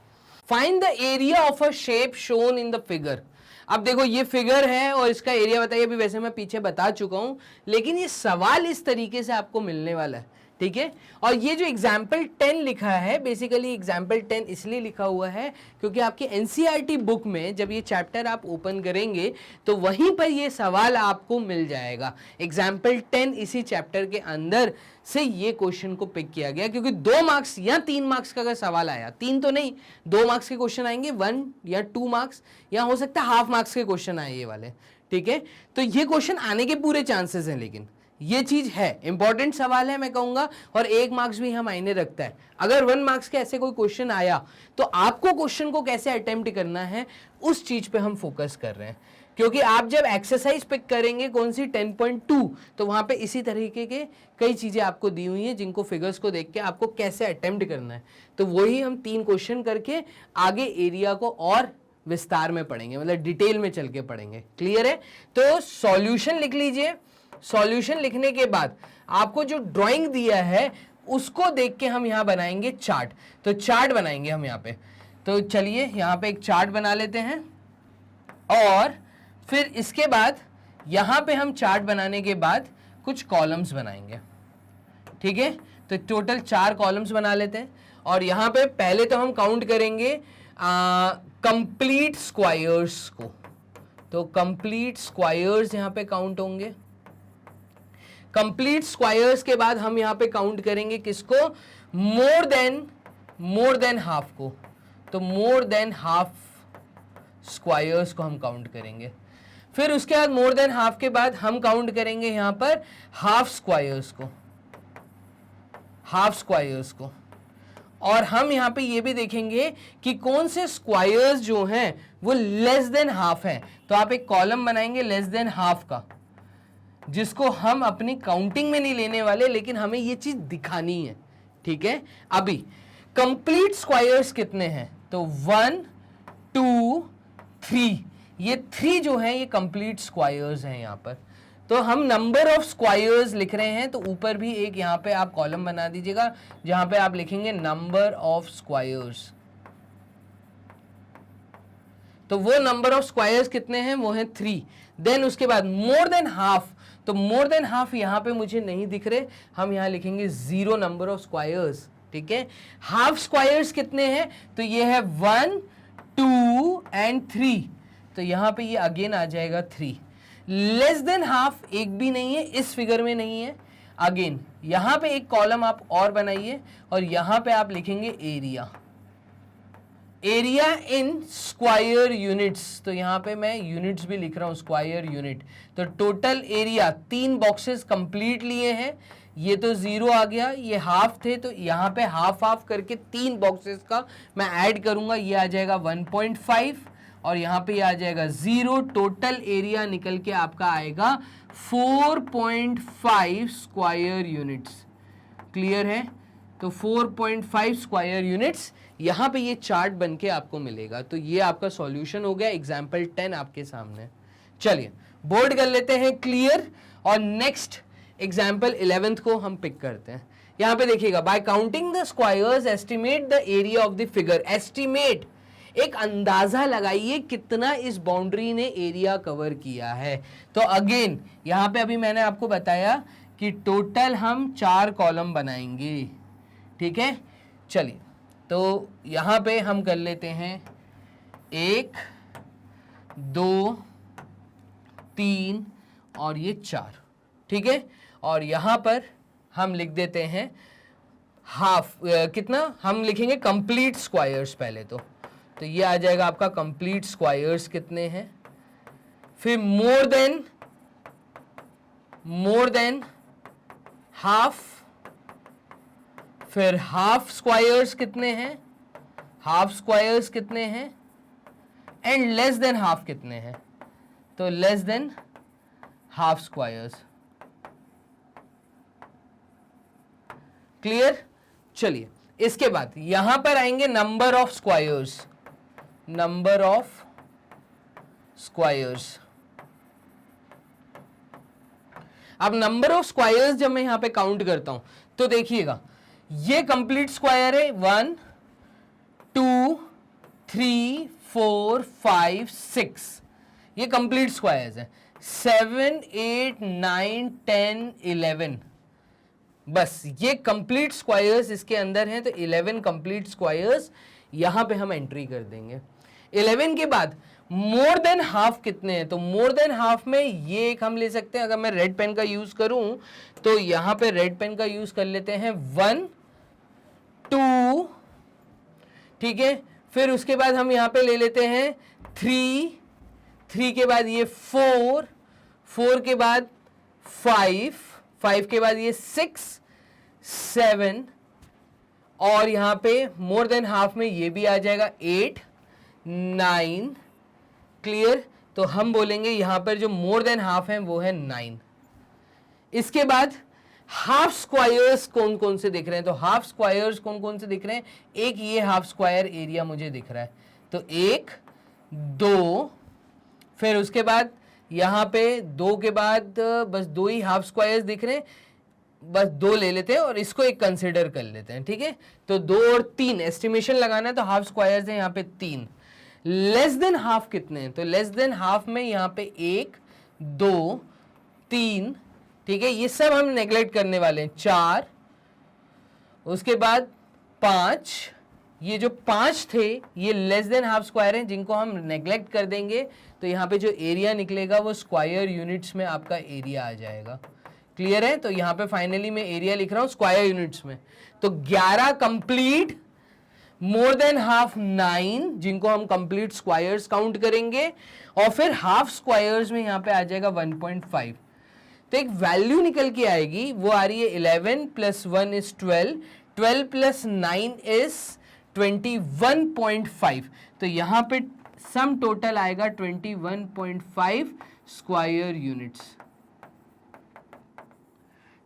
Find the area of a shape shown in the figure. अब देखो ये फिगर है और इसका एरिया बताइए। अभी वैसे मैं पीछे बता चुका हूं, लेकिन ये सवाल इस तरीके से आपको मिलने वाला है। ठीक है, और ये जो एग्जाम्पल 10 लिखा है, बेसिकली एग्जाम्पल 10 इसलिए लिखा हुआ है क्योंकि आपकी एनसीईआरटी बुक में जब ये चैप्टर आप ओपन करेंगे तो वहीं पर ये सवाल आपको मिल जाएगा। एग्जाम्पल 10 इसी चैप्टर के अंदर से ये क्वेश्चन को पिक किया गया, क्योंकि 2 मार्क्स या 3 मार्क्स का अगर सवाल आया, 3 तो नहीं, 2 मार्क्स के क्वेश्चन आएंगे, 1 या 2 मार्क्स, या हो सकता है हाफ मार्क्स के क्वेश्चन आए ये वाले। ठीक है, तो ये क्वेश्चन आने के पूरे चांसेस हैं, लेकिन ये चीज है, इंपॉर्टेंट सवाल है मैं कहूंगा, और 1 मार्क्स भी यहाँ मायने रखता है। अगर 1 मार्क्स के ऐसे कोई क्वेश्चन आया तो आपको क्वेश्चन को कैसे अटेम्प्ट करना है उस चीज पे हम फोकस कर रहे हैं। क्योंकि आप जब एक्सरसाइज पिक करेंगे कौन सी 10.2, तो वहां पे इसी तरीके के कई चीजें आपको दी हुई हैं, जिनको फिगर्स को देख के आपको कैसे अटेम्प्ट करना है। तो वही हम 3 क्वेश्चन करके आगे एरिया को और विस्तार में पढ़ेंगे, मतलब डिटेल में चल के पढ़ेंगे। क्लियर है? तो सॉल्यूशन लिख लीजिए। सॉल्यूशन लिखने के बाद आपको जो ड्राइंग दिया है उसको देख के हम यहां बनाएंगे चार्ट। तो चार्ट बनाएंगे हम यहां पे। तो चलिए यहां पे एक चार्ट बना लेते हैं, और फिर इसके बाद यहां पे हम चार्ट बनाने के बाद कुछ कॉलम्स बनाएंगे। ठीक है, तो टोटल 4 कॉलम्स बना लेते हैं। और यहां पे पहले तो हम काउंट करेंगे कंप्लीट स्क्वायर्स को। तो कंप्लीट स्क्वायर्स यहां पे काउंट होंगे। कंप्लीट स्क्वायर्स के बाद हम यहां पे काउंट करेंगे किसको? मोर देन हाफ को। तो मोर देन हाफ स्क्वायर्स को हम काउंट करेंगे। फिर उसके बाद मोर देन हाफ के बाद हम काउंट करेंगे यहां पर हाफ स्क्वायर्स को, हाफ स्क्वायर्स को। और हम यहां पे ये भी देखेंगे कि कौन से स्क्वायर्स जो हैं वो लेस देन हाफ हैं। तो आप एक कॉलम बनाएंगे लेस देन हाफ का, जिसको हम अपनी काउंटिंग में नहीं लेने वाले, लेकिन हमें ये चीज दिखानी है। ठीक है, अभी कंप्लीट स्क्वायर्स कितने हैं? तो 1 2 3, ये 3 जो हैं ये कंप्लीट स्क्वायर्स हैं यहां पर। तो हम नंबर ऑफ स्क्वायर्स लिख रहे हैं, तो ऊपर भी एक यहां पे आप कॉलम बना दीजिएगा जहां पे आप लिखेंगे नंबर ऑफ स्क्वायर्स। तो वो नंबर ऑफ स्क्वायर्स कितने हैं? वो हैं 3। देन उसके बाद मोर देन हाफ। तो मोर देन हाफ यहां पे मुझे नहीं दिख रहे, हम यहां लिखेंगे 0 नंबर ऑफ स्क्वायर्स। ठीक है, हाफ स्क्वायर्स कितने हैं? तो ये है 1 2 एंड 3। तो यहां पे ये अगेन आ जाएगा 3। लेस देन हाफ एक भी नहीं है, इस फिगर में नहीं है। अगेन यहां पे एक कॉलम आप और बनाइए, और यहां पे आप लिखेंगे area. Area in square units. तो यहां पे मैं यूनिट्स भी लिख रहा हूं, स्क्वायर यूनिट। तो टोटल एरिया 3 बॉक्सेस कंप्लीट लिए हैं, ये तो 0 आ गया, ये हाफ थे, तो यहां पे हाफ हाफ करके 3 बॉक्सेस का मैं ऐड करूंगा, ये आ जाएगा 1.5, और यहां पे ये आ जाएगा 0। टोटल एरिया निकल के आपका आएगा 4.5 स्क्वायर यूनिट्स। क्लियर है? तो 4.5 स्क्वायर यूनिट्स यहां पे ये चार्ट बन के आपको मिलेगा। तो ये आपका सॉल्यूशन हो गया, एग्जाम्पल 10 आपके सामने। चलिए बोर्ड कर लेते हैं क्लियर, और नेक्स्ट एग्जाम्पल 11th को हम पिक करते हैं। यहां पे देखिएगा, bye counting the squares estimate the area of the figure. Estimate, एक अंदाजा लगाइए कितना इस बाउंड्री ने एरिया कवर किया है। तो अगेन यहां पे अभी मैंने आपको बताया कि टोटल हम 4 कॉलम बनाएंगे, ठीक है। चलिए तो यहां पे हम कर लेते हैं 1 2 3 और ये 4, ठीक है। और यहां पर हम लिख देते हैं हाफ, कितना हम लिखेंगे कंप्लीट स्क्वायर्स पहले तो ये आ जाएगा आपका कंप्लीट स्क्वायर्स कितने हैं, फिर मोर देन हाफ, फिर हाफ स्क्वायर्स कितने हैं, हाफ स्क्वायर्स कितने हैं, एंड लेस देन हाफ कितने हैं, तो less than half squares. Clear. चलिए इसके बाद यहां पर आएंगे number of squares, number of squares. अब नंबर ऑफ स्क्वायर्स जब मैं यहां पे काउंट करता हूं तो देखिएगा ये कंप्लीट स्क्वायर है 1 2 3 4 5 6, ये कंप्लीट स्क्वायर्स है। 7 8 9 10 11, बस ये कंप्लीट स्क्वायर्स इसके अंदर हैं, तो 11 कंप्लीट स्क्वायर्स यहां पे हम एंट्री कर देंगे। 11 के बाद मोर देन हाफ कितने हैं, तो मोर देन हाफ में ये एक हम ले सकते हैं, अगर मैं रेड पेन का यूज करूं तो यहां पे रेड पेन का यूज कर लेते हैं 1 2, ठीक है। फिर उसके बाद हम यहां पे ले लेते हैं 3 के बाद ये 4 के बाद 5 के बाद ये 6 7, और यहां पे मोर देन हाफ में ये भी आ जाएगा 8 9। क्लियर। तो हम बोलेंगे यहां पर जो मोर देन हाफ है वो है 9। इसके बाद हाफ स्क्वायर्स कौन कौन से दिख रहे हैं, तो हाफ स्क्वायर्स कौन कौन से दिख रहे हैं, एक ये हाफ स्क्वायर एरिया मुझे दिख रहा है, तो 1 2, फिर उसके बाद यहां पे 2 के बाद बस 2 ही हाफ स्क्वायर्स दिख रहे हैं, बस 2 ले लेते हैं और इसको एक कंसिडर कर लेते हैं, ठीक है। तो 2 और 3 एस्टिमेशन लगाना है, तो हाफ स्क्वायर्स है यहां पे 3। लेस देन हाफ कितने हैं, तो लेस देन हाफ में यहां पे 1 2 3, ठीक है, ये सब हम नेग्लेक्ट करने वाले हैं। 4, उसके बाद 5, ये जो 5 थे ये लेस देन हाफ स्क्वायर हैं जिनको हम नेग्लेक्ट कर देंगे, तो यहाँ पे जो एरिया निकलेगा वो स्क्वायर यूनिट्स में आपका एरिया आ जाएगा। क्लियर है। तो यहाँ पे फाइनली मैं एरिया लिख रहा हूँ स्क्वायर यूनिट्स में, तो 11 कंप्लीट, मोर देन हाफ 9 जिनको हम कंप्लीट स्क्वायर्स काउंट करेंगे, और फिर हाफ स्क्वायर्स में यहाँ पे आ जाएगा 1.5। तो एक वैल्यू निकल के आएगी, वो आ रही है 11 + 1 = 12, 12 + 9 = 21.5। तो यहां पे सम टोटल आएगा 21.5 स्क्वायर यूनिट्स।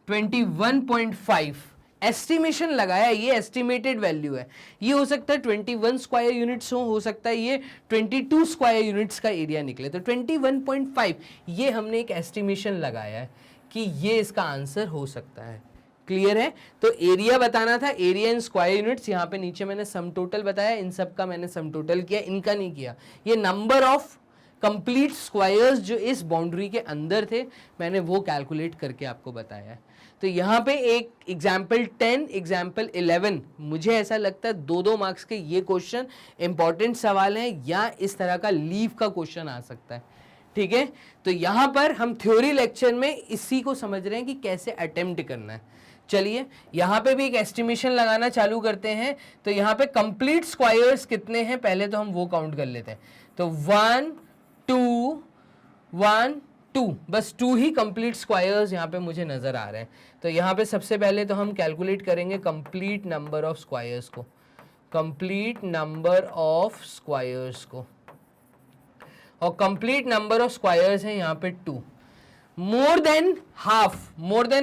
21.5 एस्टिमेशन लगाया, ये एस्टिमेटेड वैल्यू है। ये हो सकता है 21 स्क्वायर यूनिट्स हो सकता है ये 22 स्क्वायर यूनिट्स का एरिया निकले, तो 21.5 ये हमने एक एस्टिमेशन लगाया है कि ये इसका आंसर हो सकता है। क्लियर है। तो एरिया बताना था, एरिया इन स्क्वायर यूनिट्स, यहाँ पे नीचे मैंने सम टोटल बताया, इन सब का मैंने सम टोटल किया, इनका नहीं किया। ये नंबर ऑफ कंप्लीट स्क्वायर्स जो इस बाउंड्री के अंदर थे मैंने वो कैलकुलेट करके आपको बताया है। तो यहाँ पे एक एग्जाम्पल 10, एग्जाम्पल 11, मुझे ऐसा लगता है 2-2 मार्क्स के ये क्वेश्चन इंपॉर्टेंट सवाल हैं, या इस तरह का लीव का क्वेश्चन आ सकता है। ठीक है। तो यहाँ पर हम थ्योरी लेक्चर में इसी को समझ रहे हैं कि कैसे अटेम्प्ट करना है। चलिए यहाँ पे भी एक एस्टिमेशन लगाना चालू करते हैं। तो यहाँ पे कंप्लीट स्क्वायर्स कितने हैं पहले तो हम वो काउंट कर लेते हैं। तो 1 2 1 2, बस 2 ही कंप्लीट स्क्वायर्स यहाँ पे मुझे नजर आ रहे हैं। तो यहाँ पे सबसे पहले तो हम कैलकुलेट करेंगे कंप्लीट नंबर ऑफ स्क्वायर्स को, कंप्लीट नंबर ऑफ स्क्वायर्स को, और कंप्लीट नंबर ऑफ स्क्वायर्स है यहाँ पे 2। मोर देन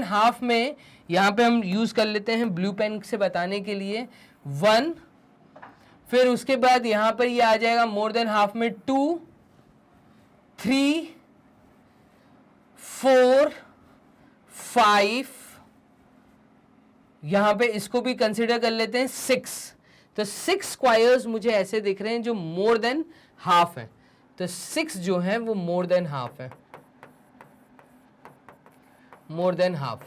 हाफ में यहाँ पे हम यूज कर लेते हैं ब्लू पेन से बताने के लिए 1, फिर उसके बाद यहाँ पर ये आ जाएगा मोर देन हाफ में 2 3 4 5, यहाँ पे इसको भी कंसिडर कर लेते हैं 6। तो 6 स्क्वायर्स मुझे ऐसे दिख रहे हैं जो मोर देन हाफ है, तो 6 जो है वो मोर देन हाफ है, मोर देन हाफ।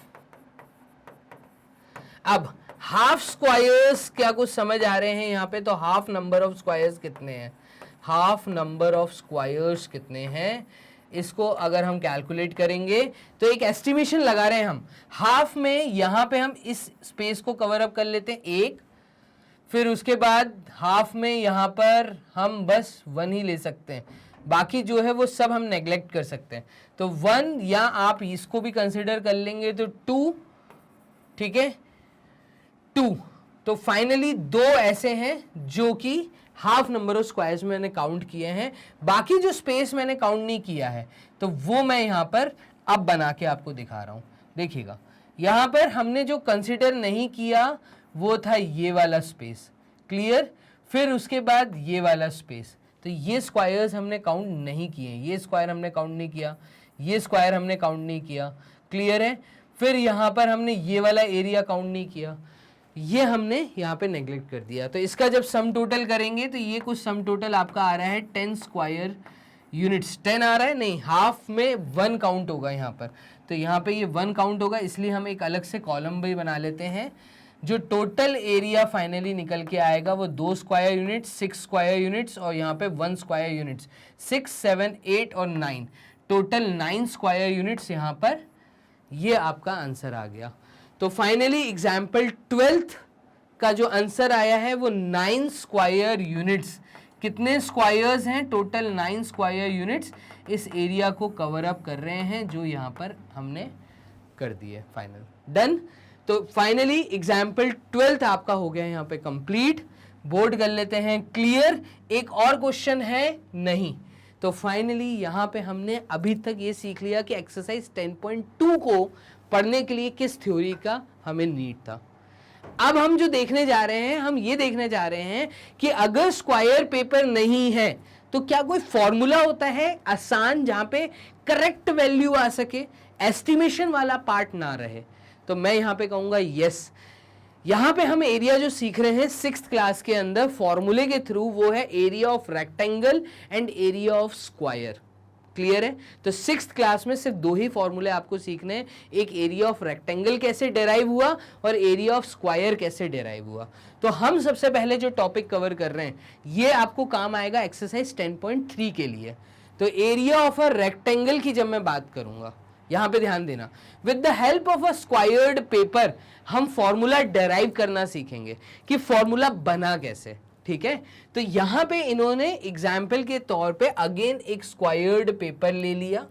अब हाफ स्क्वायर्स क्या कुछ समझ आ रहे हैं यहाँ पे? तो हाफ नंबर ऑफ स्क्वायर्स कितने हैं, हाफ नंबर ऑफ स्क्वायर्स कितने हैं, इसको अगर हम कैलकुलेट करेंगे तो एक एस्टिमेशन लगा रहे हैं हम। हाफ में यहाँ पे हम इस स्पेस को कवर अप कर लेते हैं एक, फिर उसके बाद हाफ में यहाँ पर हम बस 1 ही ले सकते हैं, बाकी जो है वो सब हम नेग्लेक्ट कर सकते हैं। तो 1 या आप इसको भी कंसिडर कर लेंगे तो 2, ठीक है 2। तो फाइनली 2 ऐसे हैं जो कि हाफ नंबर ऑफ स्क्वायर्स मैंने काउंट किए हैं, बाकी जो स्पेस मैंने काउंट नहीं किया है तो वो मैं यहाँ पर अब बना के आपको दिखा रहा हूँ। देखिएगा यहाँ पर हमने जो कंसिडर नहीं किया वो था ये वाला स्पेस, क्लियर। फिर उसके बाद ये वाला स्पेस, तो ये स्क्वायर्स हमने काउंट नहीं किए, ये स्क्वायर हमने काउंट नहीं किया, ये स्क्वायर हमने काउंट नहीं किया, क्लियर है। फिर यहाँ पर हमने ये वाला एरिया काउंट नहीं किया, ये हमने यहाँ पे नेग्लेक्ट कर दिया। तो इसका जब सम टोटल करेंगे तो ये कुछ सम टोटल आपका आ रहा है 10 स्क्वायर यूनिट्स। 10 आ रहा है, नहीं हाफ में 1 काउंट होगा यहाँ पर, तो यहाँ पे ये 1 काउंट होगा, इसलिए हम एक अलग से कॉलम भी बना लेते हैं। जो टोटल एरिया फाइनली निकल के आएगा वो 2 स्क्वायर यूनिट्स, 6 स्क्वायर यूनिट्स और यहाँ पे 1 स्क्वायर यूनिट्स, 6, 7, 8 और 9, टोटल 9 स्क्वायर यूनिट्स यहाँ पर, ये आपका आंसर आ गया। तो फाइनली एग्जाम्पल 12th का जो आंसर आया है वो 9 स्क्वायर यूनिट्स। कितने स्क्वायर्स हैं? टोटल 9 स्क्वायर यूनिट्स इस एरिया को कवर अप कर रहे हैं जो यहाँ पर हमने कर दिए। Final done. तो फाइनली एग्जाम्पल 12th आपका हो गया यहाँ पे कंप्लीट। बोर्ड कर लेते हैं क्लियर। एक और क्वेश्चन है नहीं। तो फाइनली यहाँ पे हमने अभी तक ये सीख लिया कि एक्सरसाइज 10.2 को पढ़ने के लिए किस थ्योरी का हमें नीड था। अब हम जो देखने जा रहे हैं, हम ये देखने जा रहे हैं कि अगर स्क्वायर पेपर नहीं है तो क्या कोई फॉर्मूला होता है आसान जहां पे करेक्ट वैल्यू आ सके, एस्टिमेशन वाला पार्ट ना रहे। तो मैं यहां पे कहूंगा यस। यहां पे हम एरिया जो सीख रहे हैं 6th क्लास के अंदर फॉर्मूले के थ्रू, वो है area of rectangle and area of square. Clear है? तो 6th क्लास में सिर्फ 2 ही फॉर्मूले आपको सीखने हैं, एक एरिया ऑफ रेक्टेंगल कैसे डेराइव हुआ और एरिया ऑफ स्क्वायर कैसे डेराइव हुआ। तो हम सबसे पहले जो टॉपिक कवर कर रहे हैं ये आपको काम आएगा एक्सरसाइज 10.3 के लिए। तो एरिया ऑफ अ रेक्टेंगल की जब मैं बात करूंगा, यहां पे ध्यान देना, with the help of a squared paper हम फॉर्मूला डेराइव करना सीखेंगे कि फॉर्मूला बना कैसे। ठीक है? तो यहां पे इन्होंने एग्जाम्पल के तौर पे अगेन एक स्क्वायर्ड पेपर ले लिया।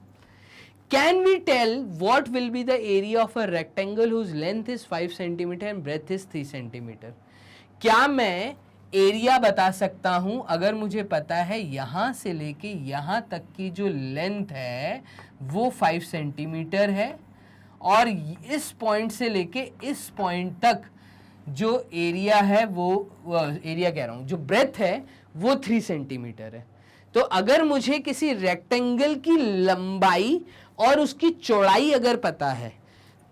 Can we tell what will be the area of a rectangle whose length is 5 centimetre and breadth is 3 centimetre. क्या मैं एरिया बता सकता हूं अगर मुझे पता है यहां से लेके यहां तक की जो लेंथ है वो 5 सेंटीमीटर है और इस पॉइंट से लेके इस पॉइंट तक जो एरिया है वो एरिया कह रहा हूं, जो ब्रेथ है वो 3 सेंटीमीटर है। तो अगर मुझे किसी रेक्टेंगल की लंबाई और उसकी चौड़ाई अगर पता है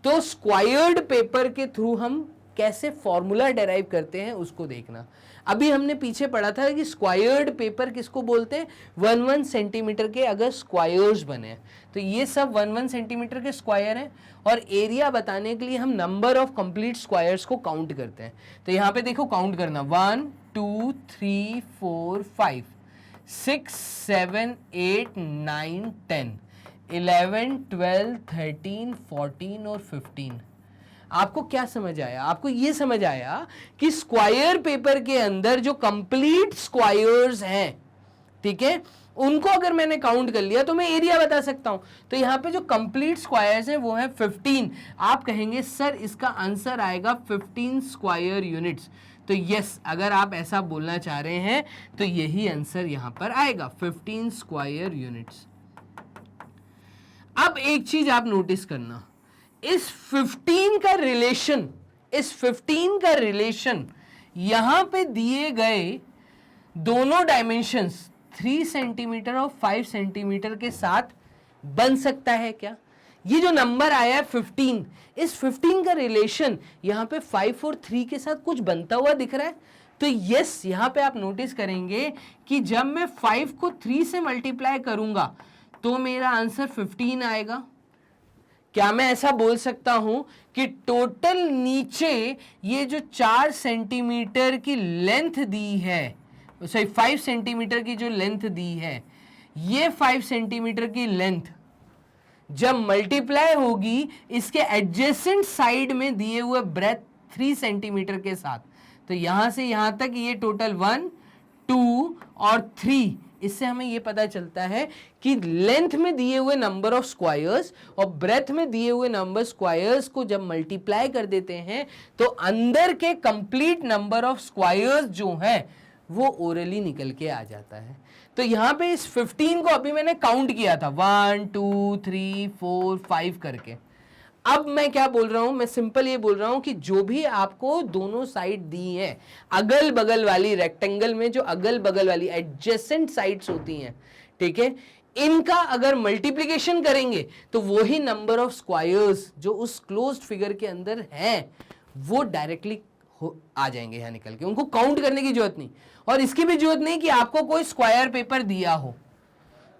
तो स्क्वायर्ड पेपर के थ्रू हम कैसे फॉर्मूला डेराइव करते हैं उसको देखना। अभी हमने पीछे पढ़ा था कि स्क्वायर्ड पेपर किसको बोलते हैं, 1-1 सेंटीमीटर के अगर स्क्वायर्स बने, तो ये सब 1-1 सेंटीमीटर के स्क्वायर हैं। और एरिया बताने के लिए हम नंबर ऑफ कंप्लीट स्क्वायर्स को काउंट करते हैं। तो यहाँ पे देखो काउंट करना, 1 2 3 4 5 6 7 8 9 10 11 12 13 14 और 15। आपको क्या समझ आया? आपको ये समझ आया कि स्क्वायर पेपर के अंदर जो कंप्लीट स्क्वायर्स हैं, ठीक है, उनको अगर मैंने काउंट कर लिया तो मैं एरिया बता सकता हूं। तो यहां पे जो कंप्लीट स्क्वायर्स हैं वो है 15। आप कहेंगे सर इसका आंसर आएगा 15 स्क्वायर यूनिट्स। तो यस, अगर आप ऐसा बोलना चाह रहे हैं तो यही आंसर यहां पर आएगा, 15 स्क्वायर यूनिट्स। अब एक चीज आप नोटिस करना, इस 15 का रिलेशन यहां पे दिए गए दोनों डायमेंशंस 3 सेंटीमीटर और 5 सेंटीमीटर के साथ बन सकता है क्या? ये जो नंबर आया है 15, इस 15 का रिलेशन यहां पे 5 और 3 के साथ कुछ बनता हुआ दिख रहा है? तो यस, यहां पे आप नोटिस करेंगे कि जब मैं 5 को 3 से मल्टीप्लाई करूंगा तो मेरा आंसर 15 आएगा। क्या मैं ऐसा बोल सकता हूं कि टोटल नीचे ये जो 4 सेंटीमीटर की लेंथ दी है, सॉरी 5 सेंटीमीटर की जो लेंथ दी है, ये 5 सेंटीमीटर की लेंथ जब मल्टीप्लाई होगी इसके एडजेसेंट साइड में दिए हुए ब्रेथ 3 सेंटीमीटर के साथ, तो यहां से यहां तक ये टोटल 1, 2 और 3, इससे हमें ये पता चलता है कि लेंथ में दिए हुए नंबर ऑफ स्क्वायर्स और ब्रेथ में दिए हुए नंबर स्क्वायर्स को जब मल्टीप्लाई कर देते हैं तो अंदर के कंप्लीट नंबर ऑफ स्क्वायर्स जो हैं वो ओरली निकल के आ जाता है। तो यहां पे इस 15 को अभी मैंने काउंट किया था 1 2 3 4 5 करके। अब मैं क्या बोल रहा हूं, मैं सिंपल ये बोल रहा हूं कि जो भी आपको दोनों साइड दी हैं, अगल बगल वाली रेक्टेंगल में जो अगल बगल वाली एडजेसेंट साइड्स होती हैं, ठीक है, इनका अगर मल्टीप्लिकेशन करेंगे तो वही नंबर ऑफ स्क्वायर्स जो उस क्लोज्ड फिगर के अंदर हैं वो डायरेक्टली आ जाएंगे यहां निकल के, उनको काउंट करने की जरूरत नहीं। और इसकी भी जरूरत नहीं कि आपको कोई स्क्वायर पेपर दिया हो।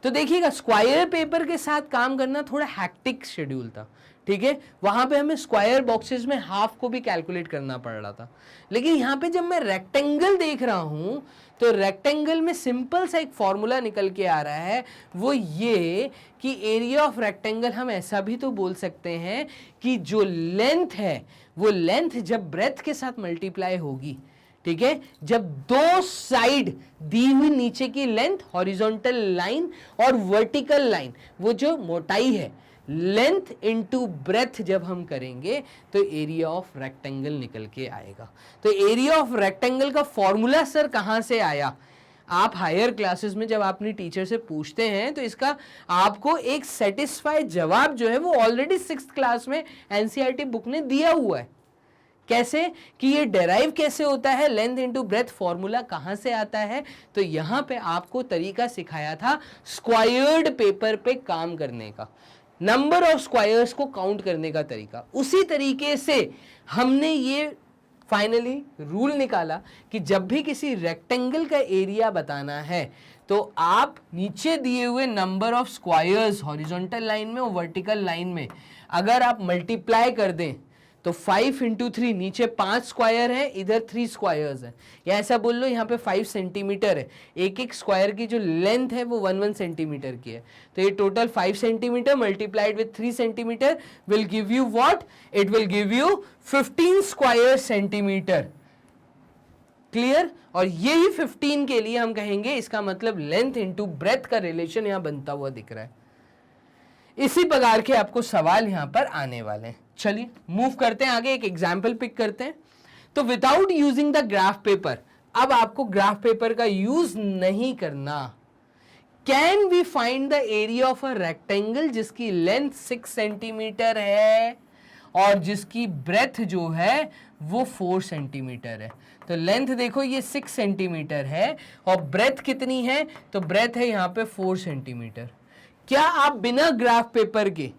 तो देखिएगा, स्क्वायर पेपर के साथ काम करना थोड़ा हैक्टिक शेड्यूल था, ठीक है, वहां पे हमें स्क्वायर बॉक्सेस में हाफ को भी कैलकुलेट करना पड़ रहा था। लेकिन यहां पे जब मैं रेक्टेंगल देख रहा हूं तो रेक्टेंगल में सिंपल सा एक फॉर्मूला निकल के आ रहा है, वो ये कि एरिया ऑफ रेक्टेंगल हम ऐसा भी तो बोल सकते हैं कि जो लेंथ है वो लेंथ जब ब्रेथ के साथ मल्टीप्लाई होगी, ठीक है, जब दो साइड दी हुई नीचे की लेंथ हॉरिजॉन्टल लाइन और वर्टिकल लाइन, वो जो मोटाई है लेंथ इनटू ब्रेथ जब हम करेंगे तो एरिया ऑफ रेक्टेंगल निकल के आएगा। तो एरिया ऑफ रेक्टेंगल का फॉर्मूला सर कहां से आया, आप हायर क्लासेस में जब अपनी टीचर से पूछते हैं तो इसका आपको एक सेटिस्फाइड जवाब जो है वो ऑलरेडी 6th क्लास में एनसीईआरटी बुक ने दिया हुआ है। कैसे कि ये डेराइव कैसे होता है, लेंथ इनटू ब्रेथ फॉर्मूला कहां से आता है, तो यहां पे आपको तरीका सिखाया था स्क्वायर्ड पेपर पे काम करने का, नंबर ऑफ स्क्वायर्स को काउंट करने का तरीका। उसी तरीके से हमने ये फाइनली रूल निकाला कि जब भी किसी रेक्टेंगल का एरिया बताना है तो आप नीचे दिए हुए number of squares horizontal line में और वर्टिकल लाइन में अगर आप मल्टीप्लाई कर दें तो 5 इंटू 3, नीचे 5 स्क्वायर है, इधर 3 स्क्वायर्स है, या ऐसा बोल लो यहाँ पे 5 सेंटीमीटर है, एक एक स्क्वायर की जो लेंथ है वो 1 सेंटीमीटर की है, तो ये total 5 centimetre multiplied with 3 centimetre will give you what, it will give you 15 square centimetre. Clear? और यही 15 के लिए हम कहेंगे इसका मतलब लेंथ इंटू ब्रेथ का रिलेशन यहां बनता हुआ दिख रहा है। इसी प्रकार के आपको सवाल यहां पर आने वाले हैं। चलिए मूव करते हैं आगे, एक एग्जाम्पल पिक करते हैं। तो without using the graph paper, अब आपको ग्राफ पेपर का यूज नहीं करना। Can we find the area of a rectangle जिसकी लेंथ 6 सेंटीमीटर है और जिसकी ब्रेथ जो है वो 4 सेंटीमीटर है। तो लेंथ देखो ये 6 सेंटीमीटर है और ब्रेथ कितनी है, तो ब्रेथ है यहाँ पे 4 सेंटीमीटर। क्या आप बिना ग्राफ पेपर के,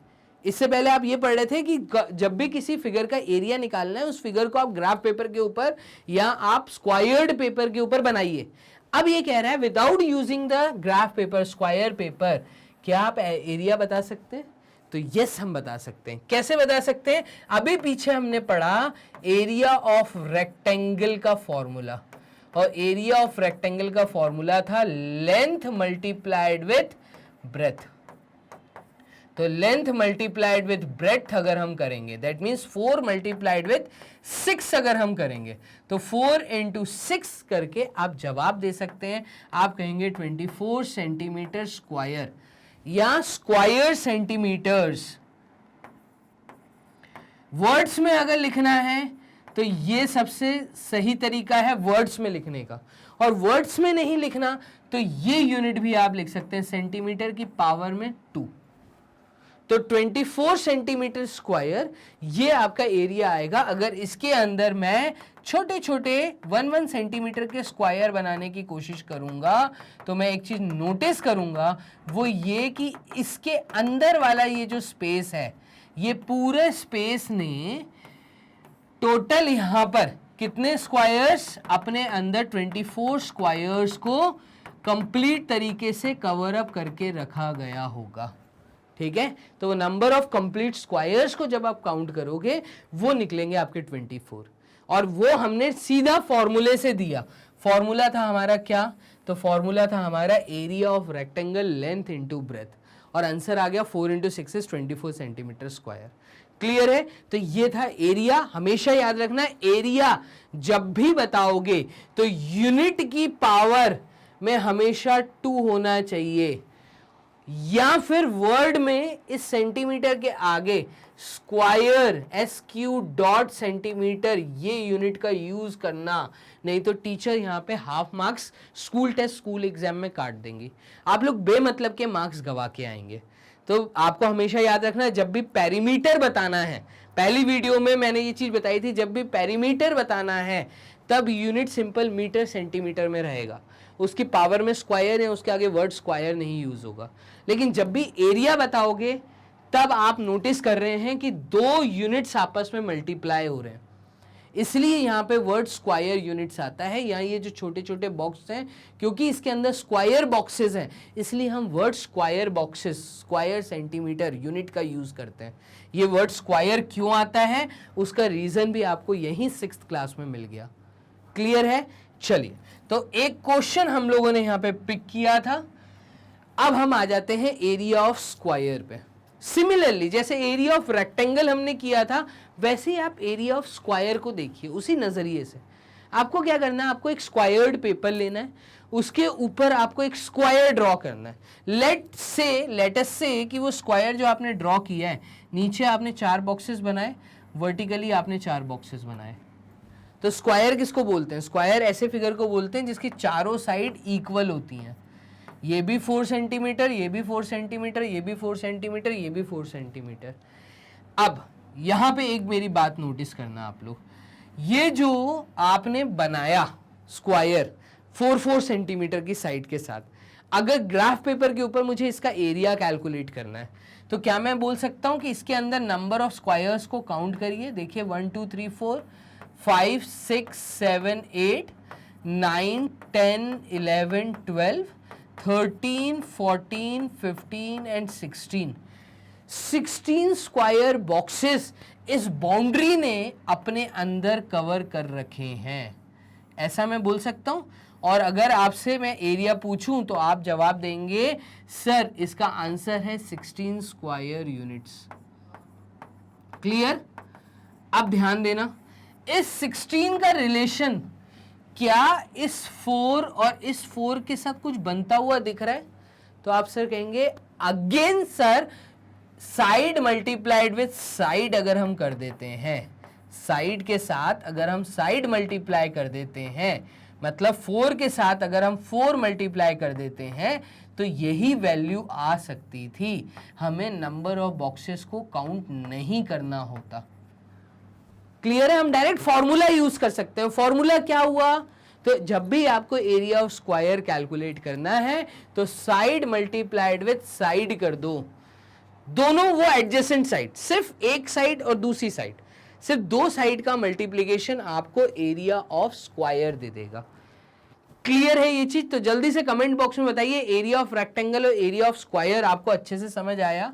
इससे पहले आप ये पढ़ रहे थे कि जब भी किसी फिगर का एरिया निकालना है उस फिगर को आप ग्राफ पेपर के ऊपर या आप स्क्वायर्ड पेपर के ऊपर बनाइए। अब ये कह रहा है without using the graph paper, square paper, क्या आप एरिया बता सकते हैं? तो यस, हम बता सकते हैं। कैसे बता सकते हैं? अभी पीछे हमने पढ़ा एरिया ऑफ रेक्टेंगल का फॉर्मूला, और एरिया ऑफ रेक्टेंगल का फॉर्मूला था लेंथ मल्टीप्लाइड विथ ब्रेथ। तो लेंथ मल्टीप्लाइड विथ ब्रेथ अगर हम करेंगे दैट मीन्स 4 मल्टीप्लाइड विथ 6 अगर हम करेंगे तो 4 इंटू 6 करके आप जवाब दे सकते हैं। आप कहेंगे 24 सेंटीमीटर स्क्वायर या स्क्वायर सेंटीमीटर्स। वर्ड्स में अगर लिखना है तो ये सबसे सही तरीका है वर्ड्स में लिखने का, और वर्ड्स में नहीं लिखना तो ये यूनिट भी आप लिख सकते हैं सेंटीमीटर की पावर में 2। तो 24 सेंटीमीटर स्क्वायर ये आपका एरिया आएगा। अगर इसके अंदर मैं छोटे छोटे 1 सेंटीमीटर के स्क्वायर बनाने की कोशिश करूंगा तो मैं एक चीज नोटिस करूंगा, वो ये कि इसके अंदर वाला ये जो स्पेस है, ये पूरे स्पेस ने टोटल यहां पर कितने स्क्वायर्स, अपने अंदर 24 स्क्वायर्स को कंप्लीट तरीके से कवर अप करके रखा गया होगा। ठीक है, तो नंबर ऑफ कंप्लीट स्क्वायर्स को जब आप काउंट करोगे वो निकलेंगे आपके 24, और वो हमने सीधा फॉर्मूले से दिया। फॉर्मूला था हमारा क्या, तो फॉर्मूला था हमारा area of rectangle length into breadth, और आंसर आ गया 4 × 6 इज 24 सेंटीमीटर स्क्वायर। क्लियर है, तो ये था एरिया। हमेशा याद रखना, एरिया जब भी बताओगे तो यूनिट की पावर में हमेशा 2 होना चाहिए, या फिर वर्ड में इस सेंटीमीटर के आगे स्क्वायर SQ डॉट सेंटीमीटर ये यूनिट का यूज करना, नहीं तो टीचर यहाँ पे half marks school test school exam में काट देंगी, आप लोग बेमतलब के मार्क्स गवा के आएंगे। तो आपको हमेशा याद रखना, जब भी पेरीमीटर बताना है, पहली वीडियो में मैंने ये चीज बताई थी, जब भी पेरीमीटर बताना है तब यूनिट सिंपल मीटर सेंटीमीटर में रहेगा, उसकी पावर में स्क्वायर है, उसके आगे वर्ड स्क्वायर नहीं यूज होगा। लेकिन जब भी एरिया बताओगे तब आप नोटिस कर रहे हैं कि 2 यूनिट्स आपस में मल्टीप्लाई हो रहे हैं, इसलिए यहाँ पे वर्ड स्क्वायर यूनिट्स आता है। यहाँ ये जो छोटे छोटे बॉक्स हैं, क्योंकि इसके अंदर स्क्वायर बॉक्सेस हैं, इसलिए हम word square boxes, square centimetre unit का यूज करते हैं। ये वर्ड स्क्वायर क्यों आता है उसका रीजन भी आपको यही 6th क्लास में मिल गया। क्लियर है, चलिए, तो एक क्वेश्चन हम लोगों ने यहाँ पे पिक किया था। अब हम आ जाते हैं एरिया ऑफ स्क्वायर पे। सिमिलरली जैसे एरिया ऑफ रेक्टेंगल हमने किया था, वैसे ही आप एरिया ऑफ स्क्वायर को देखिए उसी नजरिए से। आपको क्या करना है, आपको एक स्क्वायर्ड पेपर लेना है, उसके ऊपर आपको एक स्क्वायर ड्रॉ करना है। लेट अस से कि वो स्क्वायर जो आपने ड्रॉ किया है, नीचे आपने 4 बॉक्सेस बनाए, वर्टिकली आपने 4 बॉक्सेस बनाए। तो स्क्वायर किसको बोलते हैं, स्क्वायर ऐसे फिगर को बोलते हैं जिसकी चारों साइड इक्वल होती हैं। ये भी 4 सेंटीमीटर, ये भी 4 सेंटीमीटर, ये भी 4 सेंटीमीटर, ये भी 4 सेंटीमीटर। अब यहां पे एक मेरी बात नोटिस करना आप लोग, ये जो आपने बनाया स्क्वायर 4 सेंटीमीटर की साइड के साथ, अगर ग्राफ पेपर के ऊपर मुझे इसका एरिया कैलकुलेट करना है, तो क्या मैं बोल सकता हूं कि इसके अंदर नंबर ऑफ स्क्वायर्स को काउंट करिए। देखिए 1 2 3 4 5 6 7 8 9 10 11 12 13 14 15 एंड 16 स्क्वायर बॉक्सेस इस बाउंड्री ने अपने अंदर कवर कर रखे हैं, ऐसा मैं बोल सकता हूं। और अगर आपसे मैं एरिया पूछूं तो आप जवाब देंगे सर इसका आंसर है 16 स्क्वायर यूनिट्स। क्लियर, अब ध्यान देना, इस 16 का रिलेशन क्या इस 4 और इस 4 के साथ कुछ बनता हुआ दिख रहा है, तो आप सर कहेंगे again sir side multiplied with side अगर हम कर देते हैं, साइड के साथ अगर हम साइड मल्टीप्लाई कर देते हैं, मतलब 4 के साथ अगर हम 4 मल्टीप्लाई कर देते हैं तो यही वैल्यू आ सकती थी, हमें नंबर ऑफ बॉक्सेस को काउंट नहीं करना होता। क्लियर है, हम डायरेक्ट फॉर्मूला यूज कर सकते हैं। फॉर्मूला क्या हुआ, तो जब भी आपको एरिया ऑफ स्क्वायर कैलकुलेट करना है तो साइड मल्टीप्लाइड विथ साइड कर दो, दोनों वो एडजेसेंट साइड, सिर्फ एक साइड और दूसरी साइड, सिर्फ 2 साइड का मल्टीप्लिकेशन आपको एरिया ऑफ स्क्वायर दे देगा। क्लियर है ये चीज, तो जल्दी से कमेंट बॉक्स में बताइए एरिया ऑफ रेक्टेंगल और एरिया ऑफ स्क्वायर आपको अच्छे से समझ आया।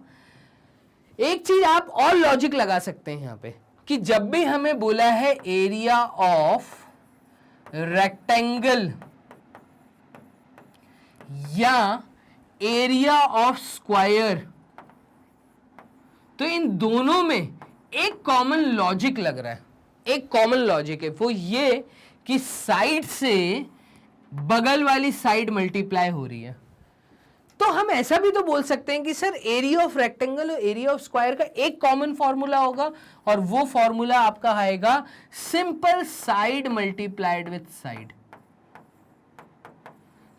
एक चीज आप और लॉजिक लगा सकते हैं यहां पे कि जब भी हमें बोला है एरिया ऑफ रेक्टेंगल या एरिया ऑफ स्क्वायर, तो इन दोनों में एक कॉमन लॉजिक लग रहा है। एक कॉमन लॉजिक है वो ये कि साइड से बगल वाली साइड मल्टीप्लाई हो रही है। तो हम ऐसा भी तो बोल सकते हैं कि सर एरिया ऑफ रेक्टेंगल और एरिया ऑफ स्क्वायर का एक कॉमन फॉर्मूला होगा और वो फॉर्मूला आपका आएगा simple side multiplied with side.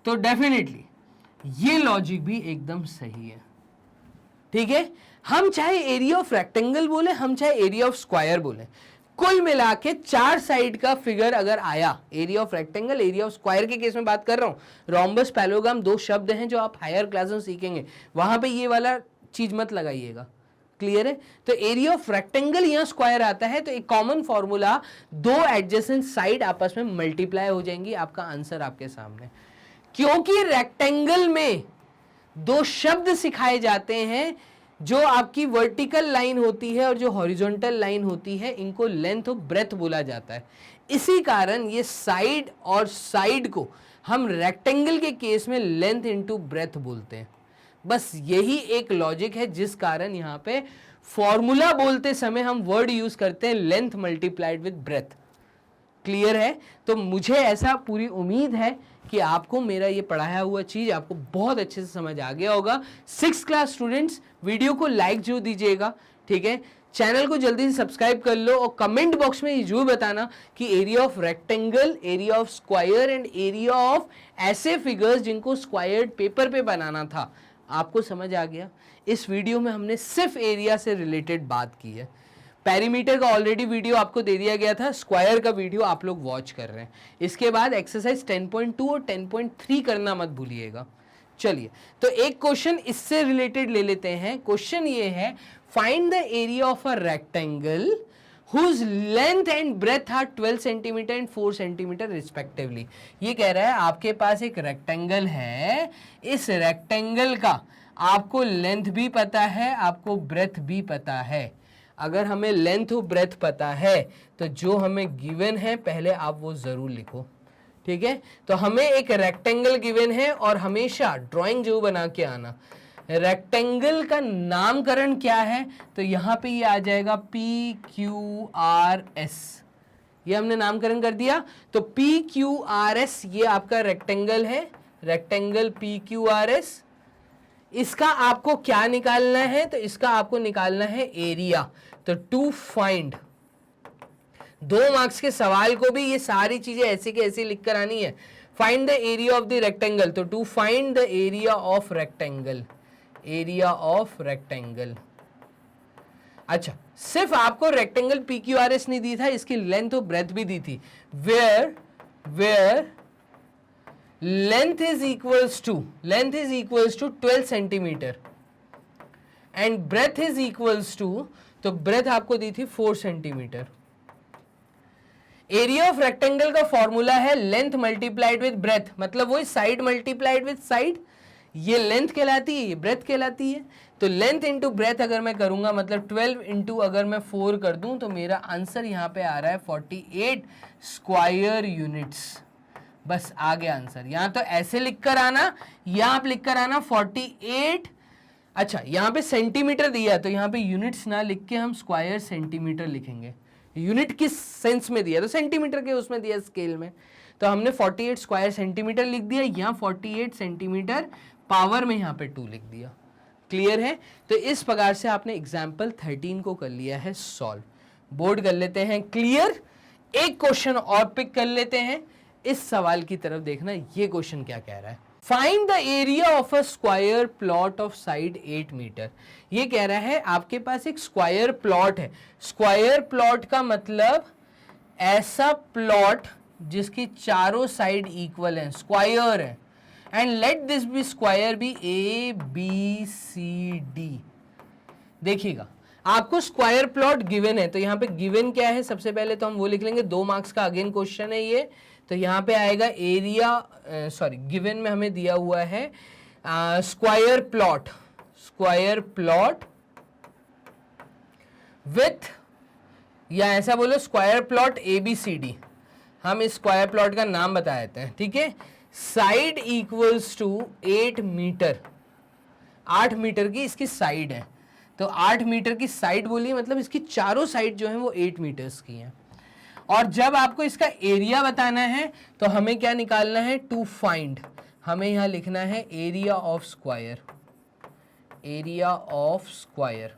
तो डेफिनेटली ये लॉजिक भी एकदम सही है। ठीक है, हम चाहे एरिया ऑफ रेक्टेंगल बोले, हम चाहे एरिया ऑफ स्क्वायर बोले, कुल मिला के 4 साइड का फिगर अगर आया, area of rectangle area of square के केस में बात कर रहा हूं, रोम्बस पैलोग्राम 2 शब्द हैं जो आप हायर क्लास में सीखेंगे, वहां पे ये वाला चीज मत लगाइएगा। क्लियर है? तो एरिया ऑफ रेक्टेंगल यहां स्क्वायर आता है, तो एक कॉमन फॉर्मूला, दो एडजेसेंट साइड आपस में मल्टीप्लाई हो जाएंगी, आपका आंसर आपके सामने। क्योंकि रेक्टेंगल में दो शब्द सिखाए जाते हैं, जो आपकी वर्टिकल लाइन होती है और जो हॉरिजॉन्टल लाइन होती है, इनको लेंथ और ब्रेथ बोला जाता है। इसी कारण ये साइड और साइड को हम रेक्टेंगल के केस में लेंथ इनटू ब्रेथ बोलते हैं। बस यही एक लॉजिक है जिस कारण यहां पे फॉर्मूला बोलते समय हम वर्ड यूज करते हैं length multiplied with breadth. Clear है? तो मुझे ऐसा पूरी उम्मीद है कि आपको मेरा ये पढ़ाया हुआ चीज आपको बहुत अच्छे से समझ आ गया होगा। 6th क्लास स्टूडेंट्स, वीडियो को लाइक जरूर दीजिएगा, ठीक है? चैनल को जल्दी से सब्सक्राइब कर लो और कमेंट बॉक्स में ये जरूर बताना कि area of rectangle, area of square and area of ऐसे फिगर्स जिनको स्क्वायर्ड पेपर पे बनाना था, आपको समझ आ गया। इस वीडियो में हमने सिर्फ एरिया से रिलेटेड बात की है। पेरीमीटर का ऑलरेडी वीडियो आपको दे दिया गया था, स्क्वायर का वीडियो आप लोग वॉच कर रहे हैं। इसके बाद एक्सरसाइज 10.2 और 10.3 करना मत भूलिएगा। चलिए, तो एक क्वेश्चन इससे रिलेटेड ले लेते हैं। क्वेश्चन ये है, find the area of a rectangle whose length and breadth are 12 centimetre and 4 centimetre respectively. ये कह रहा है आपके पास एक रेक्टेंगल है, इस रेक्टेंगल का आपको लेंथ भी पता है, आपको ब्रेथ भी पता है। अगर हमें लेंथ और ब्रेथ पता है तो जो हमें गिवन है पहले आप वो जरूर लिखो, ठीक है? तो हमें एक रेक्टेंगल गिवन है और हमेशा ड्राइंग जो बना के आना। रेक्टेंगल का नामकरण क्या है? तो यहां पे ये आ जाएगा PQRS, ये हमने नामकरण कर दिया। तो PQRS ये आपका रेक्टेंगल है, रेक्टेंगल PQRS। इसका आपको क्या निकालना है? तो इसका आपको निकालना है एरिया। तो टू फाइंड, 2 मार्क्स के सवाल को भी ये सारी चीजें ऐसे के ऐसे लिख कर आनी है। Find the area of the rectangle, तो to find the area of rectangle, area of rectangle. अच्छा, सिर्फ आपको रेक्टेंगल PQRS नहीं दी था, इसकी लेंथ और ब्रेथ भी दी थी। Where length is equals to 12 centimetre and breadth is equals to, तो ब्रेथ आपको दी थी 4 सेंटीमीटर। एरिया ऑफ रेक्टेंगल का फॉर्मूला है लेंथ मल्टीप्लाइड विद ब्रेथ, मतलब वो साइड मल्टीप्लाइड विद साइड। ये लेंथ कहलाती है, ये ब्रेथ कहलाती है। तो लेंथ इंटू ब्रेथ अगर मैं करूंगा, मतलब 12 इंटू अगर मैं 4 कर दूं, तो मेरा आंसर यहां पे आ रहा है 48 स्क्वायर यूनिट्स। बस आ गया आंसर। यहां तो ऐसे लिखकर आना, यहां आप लिखकर आना 48। अच्छा, यहां पे सेंटीमीटर दिया, तो यहां पे यूनिट्स ना लिख के हम स्क्वायर सेंटीमीटर लिखेंगे। यूनिट किस सेंस में दिया? तो सेंटीमीटर के उसमें दिया, स्केल में। तो हमने 48 स्क्वायर सेंटीमीटर लिख दिया, यहां 48 सेंटीमीटर पावर में यहां पे 2 लिख दिया। क्लियर है? तो इस प्रकार से आपने एग्जाम्पल 13 को कर लिया है सॉल्व। बोर्ड कर लेते हैं क्लियर। एक क्वेश्चन और पिक कर लेते हैं, इस सवाल की तरफ देखना, ये क्वेश्चन क्या कह रहा है। Find the area of a square plot of side 8 metre. ये कह रहा है आपके पास एक स्क्वायर प्लॉट है। स्क्वायर प्लॉट का मतलब ऐसा प्लॉट जिसकी चारों साइड इक्वल है, स्क्वायर है। And let this be square be ABCD। देखिएगा, आपको स्क्वायर प्लॉट गिवन है, तो यहाँ पे गिवन क्या है सबसे पहले तो हम वो लिख लेंगे। 2 मार्क्स का अगेन क्वेश्चन है ये। तो यहाँ पे आएगा एरिया, सॉरी गिवन में हमें दिया हुआ है स्क्वायर प्लॉट विथ, या ऐसा बोलो स्क्वायर प्लॉट ABCD। हम इस स्क्वायर प्लॉट का नाम बता देते हैं, ठीक है? Side equals to 8 metre, 8 metre की इसकी साइड है। तो 8 मीटर की साइड बोलिए, मतलब इसकी चारों साइड जो है वो 8 मीटर्स की हैं। और जब आपको इसका एरिया बताना है तो हमें क्या निकालना है? टू फाइंड, हमें यहां लिखना है area of square, area of square.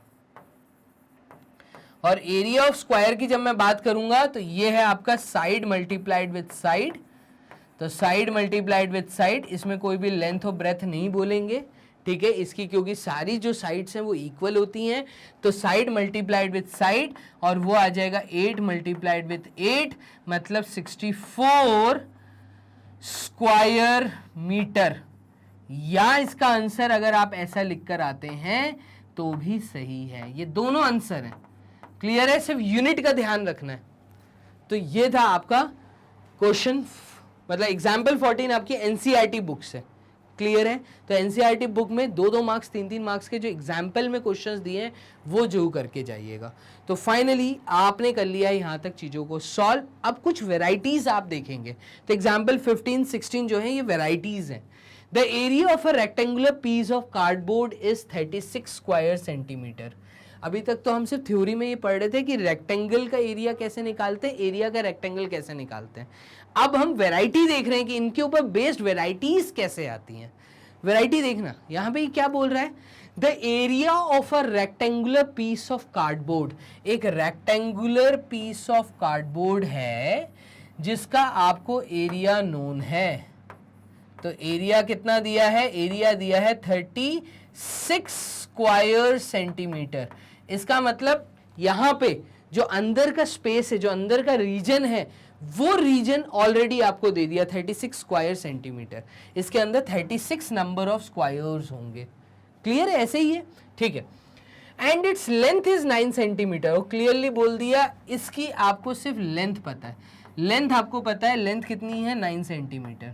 और एरिया ऑफ स्क्वायर की जब मैं बात करूंगा तो ये है आपका साइड मल्टीप्लाइड विथ साइड। तो साइड मल्टीप्लाइड विथ साइड, इसमें कोई भी लेंथ और ब्रेथ नहीं बोलेंगे, ठीक है? इसकी क्योंकि सारी जो साइड्स हैं वो इक्वल होती हैं। तो साइड मल्टीप्लाइड विथ साइड, और वो आ जाएगा 8 मल्टीप्लाइड विथ 8, मतलब 64 स्क्वायर मीटर। या इसका आंसर अगर आप ऐसा लिखकर आते हैं तो भी सही है। ये दोनों आंसर हैं। क्लियर है? सिर्फ यूनिट का ध्यान रखना है। तो ये था आपका क्वेश्चन, मतलब एग्जाम्पल 14 आपकी एनसीईआरटी बुक से। क्लियर है? तो एनसीईआरटी बुक में 2-2 मार्क्स 3-3 मार्क्स के जो एग्जाम्पल में क्वेश्चंस दिए हैं वो जरूर करके जाइएगा। तो फाइनली आपने कर लिया यहाँ तक चीज़ों को सॉल्व। अब कुछ वेराइटीज आप देखेंगे। तो एग्जाम्पल 15-16 जो है ये वेराइटीज हैं। The area of a rectangular piece of cardboard is 36 square centimetre. अभी तक तो हम सिर्फ थ्योरी में ये पढ़ रहे थे कि रेक्टेंगल का एरिया कैसे निकालते हैं, एरिया का रेक्टेंगल कैसे निकालते हैं। अब हम वैरायटी देख रहे हैं कि इनके ऊपर बेस्ड वैरायटीज कैसे आती हैं। वैरायटी देखना, यहां पे क्या बोल रहा है, the area of a rectangular piece of cardboard. एक रेक्टेंगुलर पीस ऑफ कार्डबोर्ड है जिसका आपको एरिया नोन है। तो एरिया कितना दिया है, एरिया दिया है 36 स्क्वायर सेंटीमीटर। इसका मतलब यहां पे जो अंदर का स्पेस है, जो अंदर का रीजन है, वो रीजन ऑलरेडी आपको दे दिया 36 स्क्वायर सेंटीमीटर। इसके अंदर 36 नंबर ऑफ स्क्वायर्स होंगे। क्लियर है? ऐसे ही है, ठीक है। And its length is 9 centimetre. और क्लियरली बोल दिया इसकी आपको सिर्फ लेंथ पता है। लेंथ आपको पता है, लेंथ कितनी है, 9 सेंटीमीटर।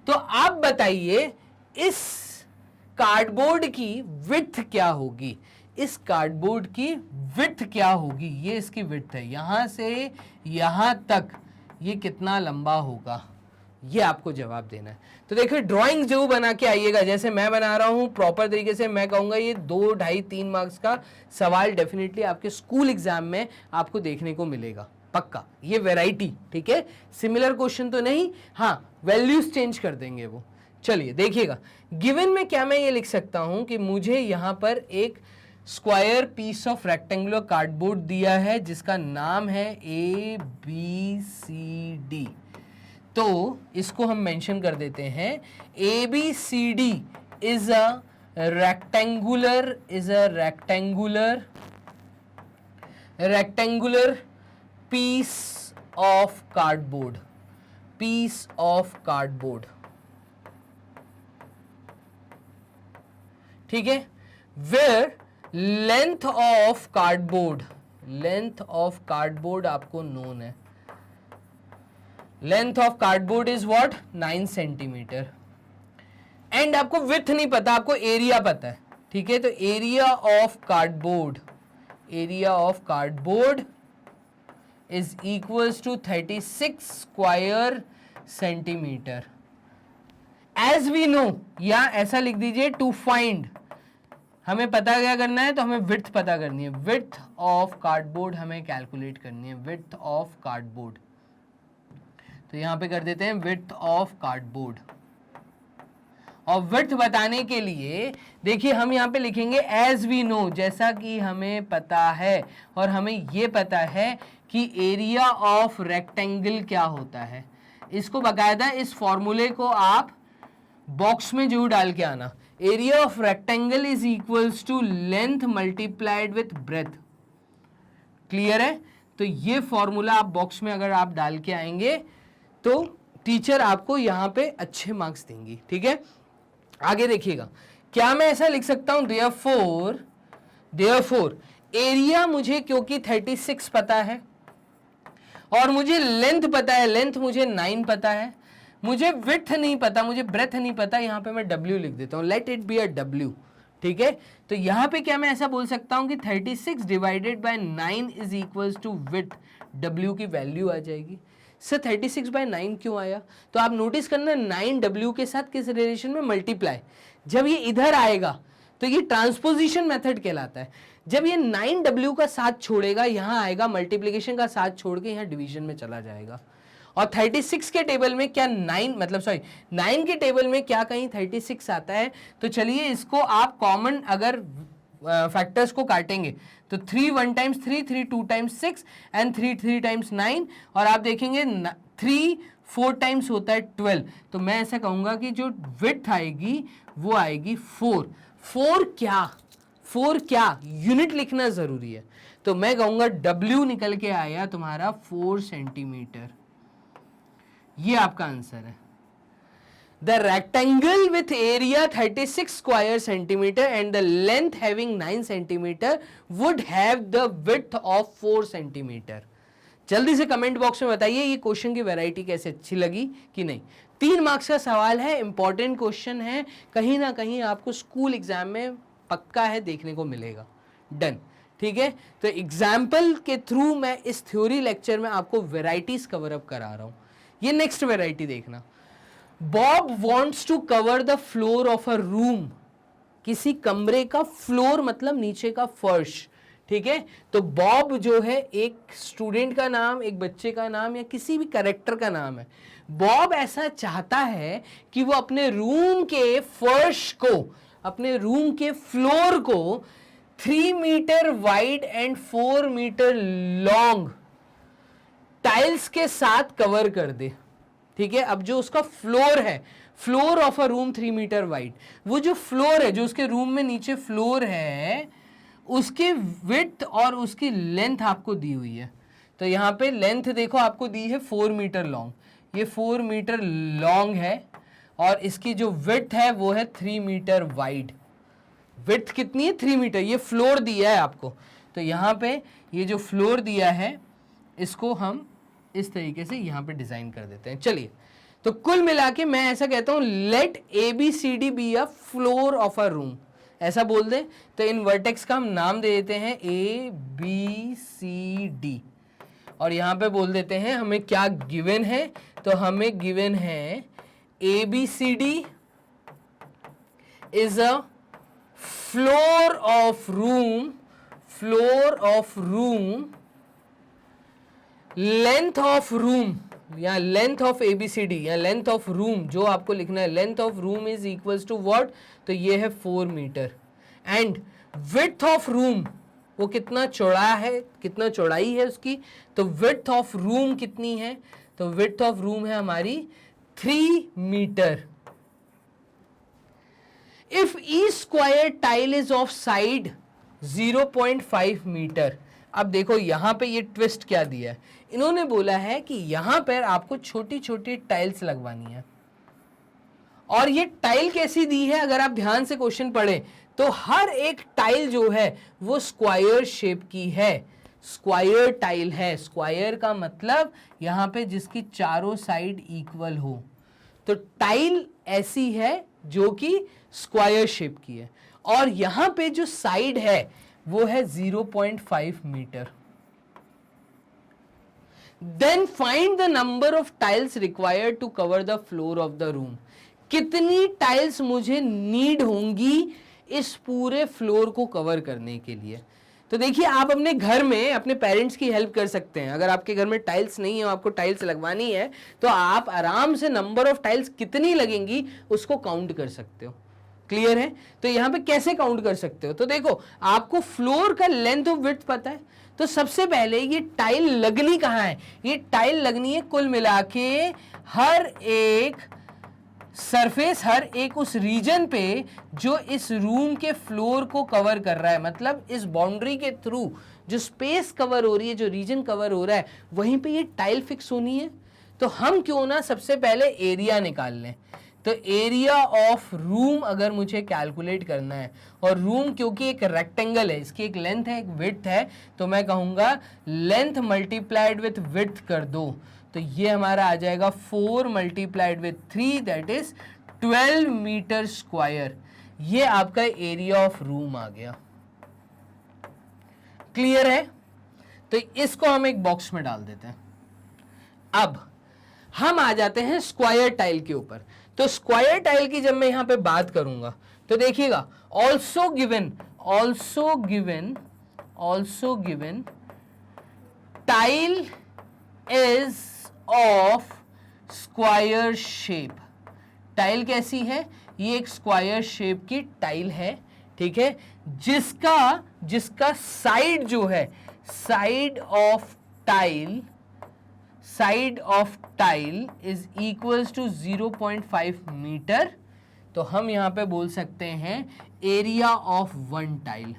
तो आप बताइए इस कार्डबोर्ड की विड्थ क्या होगी, इस कार्डबोर्ड की विड्थ क्या होगी। ये इसकी विड्थ है, यहां से यहां तक ये कितना लंबा होगा, ये आपको जवाब देना है। तो देखिए ड्राइंग जो बना के आइएगा, जैसे मैं बना रहा हूं प्रॉपर तरीके से। मैं कहूंगा ये 2, 2.5, 3 मार्क्स का सवाल डेफिनेटली आपके स्कूल एग्जाम में आपको देखने को मिलेगा, पक्का। ये वैरायटी, ठीक है, सिमिलर क्वेश्चन तो नहीं, हाँ वैल्यूज चेंज कर देंगे वो। चलिए देखिएगा, गिवन में क्या मैं ये लिख सकता हूं कि मुझे यहां पर एक square piece of rectangular cardboard दिया है जिसका नाम है ABCD। तो इसको हम मेंशन कर देते हैं, ABCD is a rectangular piece of cardboard, ठीक है। वेयर लेंथ ऑफ कार्डबोर्ड आपको नोन है। Length of cardboard is what, 9 centimetre. And आपको विड्थ नहीं पता, आपको एरिया पता है, ठीक है। तो area of cardboard is equals to 36 square centimetre. As we know, या ऐसा लिख दीजिए, टू फाइंड, हमें पता क्या करना है, तो हमें विड्थ पता करनी है। विड्थ ऑफ कार्डबोर्ड हमें कैलकुलेट करनी है, विड्थ ऑफ कार्डबोर्ड। तो यहां पे कर देते हैं विड्थ ऑफ कार्डबोर्ड। और विड्थ बताने के लिए देखिए हम यहां पे लिखेंगे एज वी नो, जैसा कि हमें पता है। और हमें ये पता है कि एरिया ऑफ रेक्टेंगल क्या होता है। इसको बकायदा इस फॉर्मूले को आप बॉक्स में जरूर डाल के आना। Area of rectangle is equals to length multiplied with breadth. Clear है? तो ये फॉर्मूला आप बॉक्स में अगर आप डाल के आएंगे तो टीचर आपको यहां पे अच्छे मार्क्स देंगी, ठीक है। आगे देखिएगा, क्या मैं ऐसा लिख सकता हूं, देयरफॉर एरिया मुझे क्योंकि 36 पता है और मुझे लेंथ पता है, लेंथ मुझे 9 पता है, मुझे विड्थ नहीं पता, मुझे ब्रेथ नहीं पता, यहां पे मैं W लिख देता हूं, let it be a W, ठीक है। तो यहां पे क्या मैं ऐसा बोल सकता हूं कि 36 divided by 9 is equals to width, W की वैल्यू आ जाएगी। सर 36/9 क्यों आया? तो आप नोटिस करना 9W के साथ किस रिलेशन में, मल्टीप्लाई। जब ये इधर आएगा तो ये ट्रांसपोजिशन मेथड कहलाता है। जब ये 9W का साथ छोड़ेगा, यहां आएगा मल्टीप्लिकेशन का साथ छोड़ के यहां डिवीजन में चला जाएगा। और 36 के टेबल में क्या 9 के टेबल में क्या कहीं 36 आता है? तो चलिए इसको आप कॉमन अगर फैक्टर्स को काटेंगे तो 3 1 टाइम्स 3, 3 2 टाइम्स 6 एंड 3 3 टाइम्स 9, और आप देखेंगे 3 4 टाइम्स होता है 12। तो मैं ऐसा कहूंगा कि जो विड्थ आएगी वो आएगी 4। 4 क्या यूनिट लिखना जरूरी है। तो मैं कहूंगा W निकल के आया तुम्हारा 4 सेंटीमीटर। ये आपका आंसर है। The rectangle with area 36 square centimeter and the length having 9 centimeter would have the width of 4 centimeter. जल्दी से कमेंट बॉक्स में बताइए ये क्वेश्चन की वैरायटी कैसे अच्छी लगी कि नहीं। 3 मार्क्स का सवाल है, इंपॉर्टेंट क्वेश्चन है, कहीं ना कहीं आपको स्कूल एग्जाम में पक्का है देखने को मिलेगा। डन, ठीक है। तो एग्जाम्पल के थ्रू मैं इस थ्योरी लेक्चर में आपको वेराइटीज कवर अप करा रहा हूं। ये नेक्स्ट वेराइटी देखना, Bob wants to cover the floor of a room. किसी कमरे का फ्लोर मतलब नीचे का फर्श, ठीक है। तो बॉब जो है एक स्टूडेंट का नाम, एक बच्चे का नाम या किसी भी कैरेक्टर का नाम है। बॉब ऐसा चाहता है कि वो अपने रूम के फर्श को, अपने रूम के फ्लोर को 3 metre wide and 4 metre long tiles के साथ कवर कर दे, ठीक है। अब जो उसका फ्लोर है, floor of a room 3 metre wide, वो जो फ्लोर है, जो उसके रूम में नीचे फ्लोर है, उसके विड्थ और उसकी लेंथ आपको दी हुई है। तो यहाँ पे लेंथ देखो आपको दी है 4 मीटर लॉन्ग, ये 4 मीटर लॉन्ग है और इसकी जो विड्थ है वो है 3 मीटर वाइड। विड्थ कितनी है? 3 मीटर। ये फ्लोर दिया है आपको, तो यहाँ पे ये जो फ्लोर दिया है इसको हम इस तरीके से यहाँ पे डिजाइन कर देते हैं। चलिए, तो कुल मिला के मैं ऐसा कहता हूँ, let ABCD be a floor of a room, ऐसा बोल दें। तो इन वर्टेक्स का हम नाम दे देते हैं ABCD और यहाँ पे बोल देते हैं हमें क्या गिवन है। तो हमें गिवन है ABCD is a floor of room, floor of room, length of room या लेंथ ऑफ ABCD या लेंथ ऑफ रूम जो आपको लिखना है, length of room is equals to what? तो ये है 4 metre. And width of room, वो कितना चौड़ा है, कितना चौड़ाई है उसकी, तो विड्थ ऑफ रूम कितनी है? तो विड्थ ऑफ रूम है हमारी 3 metre. If each square tile is of side 0.5 metre. अब देखो यहां पे ये ट्विस्ट क्या दिया है, इन्होंने बोला है कि यहां पर आपको छोटी छोटी टाइल्स लगवानी है। और ये टाइल कैसी दी है, अगर आप ध्यान से क्वेश्चन पढ़ें तो हर एक टाइल जो है वो स्क्वायर शेप की है, स्क्वायर टाइल है। स्क्वायर का मतलब यहां पे जिसकी चारों साइड इक्वल हो। तो टाइल ऐसी है जो कि स्क्वायर शेप की है और यहां पे जो साइड है वो है 0.5 metre. Then find the number of tiles required to cover the floor of the room. कितनी टाइल्स मुझे नीड होंगी इस पूरे फ्लोर को कवर करने के लिए। तो देखिए, आप अपने घर में अपने पेरेंट्स की हेल्प कर सकते हैं। अगर आपके घर में टाइल्स नहीं है, आपको टाइल्स लगवानी है, तो आप आराम से नंबर ऑफ टाइल्स कितनी लगेंगी उसको काउंट कर सकते हो। क्लियर है? तो यहां पे कैसे काउंट कर सकते हो? तो देखो, आपको फ्लोर का लेंथ ऑफ विड्थ पता है, तो सबसे पहले ये टाइल लगनी कहां है? ये टाइल लगनी है कुल मिला के हर एक सरफेस, हर एक उस रीजन पे जो इस रूम के फ्लोर को कवर कर रहा है। मतलब इस बाउंड्री के थ्रू जो स्पेस कवर हो रही है, जो रीजन कवर हो रहा है, वहीं पे ये टाइल फिक्स होनी है। तो हम क्यों ना सबसे पहले एरिया निकाल लें। तो एरिया ऑफ रूम अगर मुझे कैलकुलेट करना है, और रूम क्योंकि एक रेक्टेंगल है, इसकी एक लेंथ है, एक विड्थ है, तो मैं कहूँगा लेंथ मल्टीप्लाइड विथ विड्थ कर दो। तो ये हमारा आ जाएगा 4 multiplied with 3, that is 12 metre square. ये आपका एरिया ऑफ रूम आ गया। क्लियर है? तो इसको हम एक बॉक्स में डाल देते हैं। अब हम आ जाते हैं स्क्वायर टाइल के ऊपर। तो स्क्वायर टाइल की जब मैं यहां पे बात करूंगा तो देखिएगा, also given tile is of square shape. Tile कैसी है? ये एक स्क्वायर शेप की टाइल है, ठीक है, जिसका साइड जो है, side of tile is equals to 0.5 metre. तो हम यहां पे बोल सकते हैं एरिया ऑफ वन टाइल।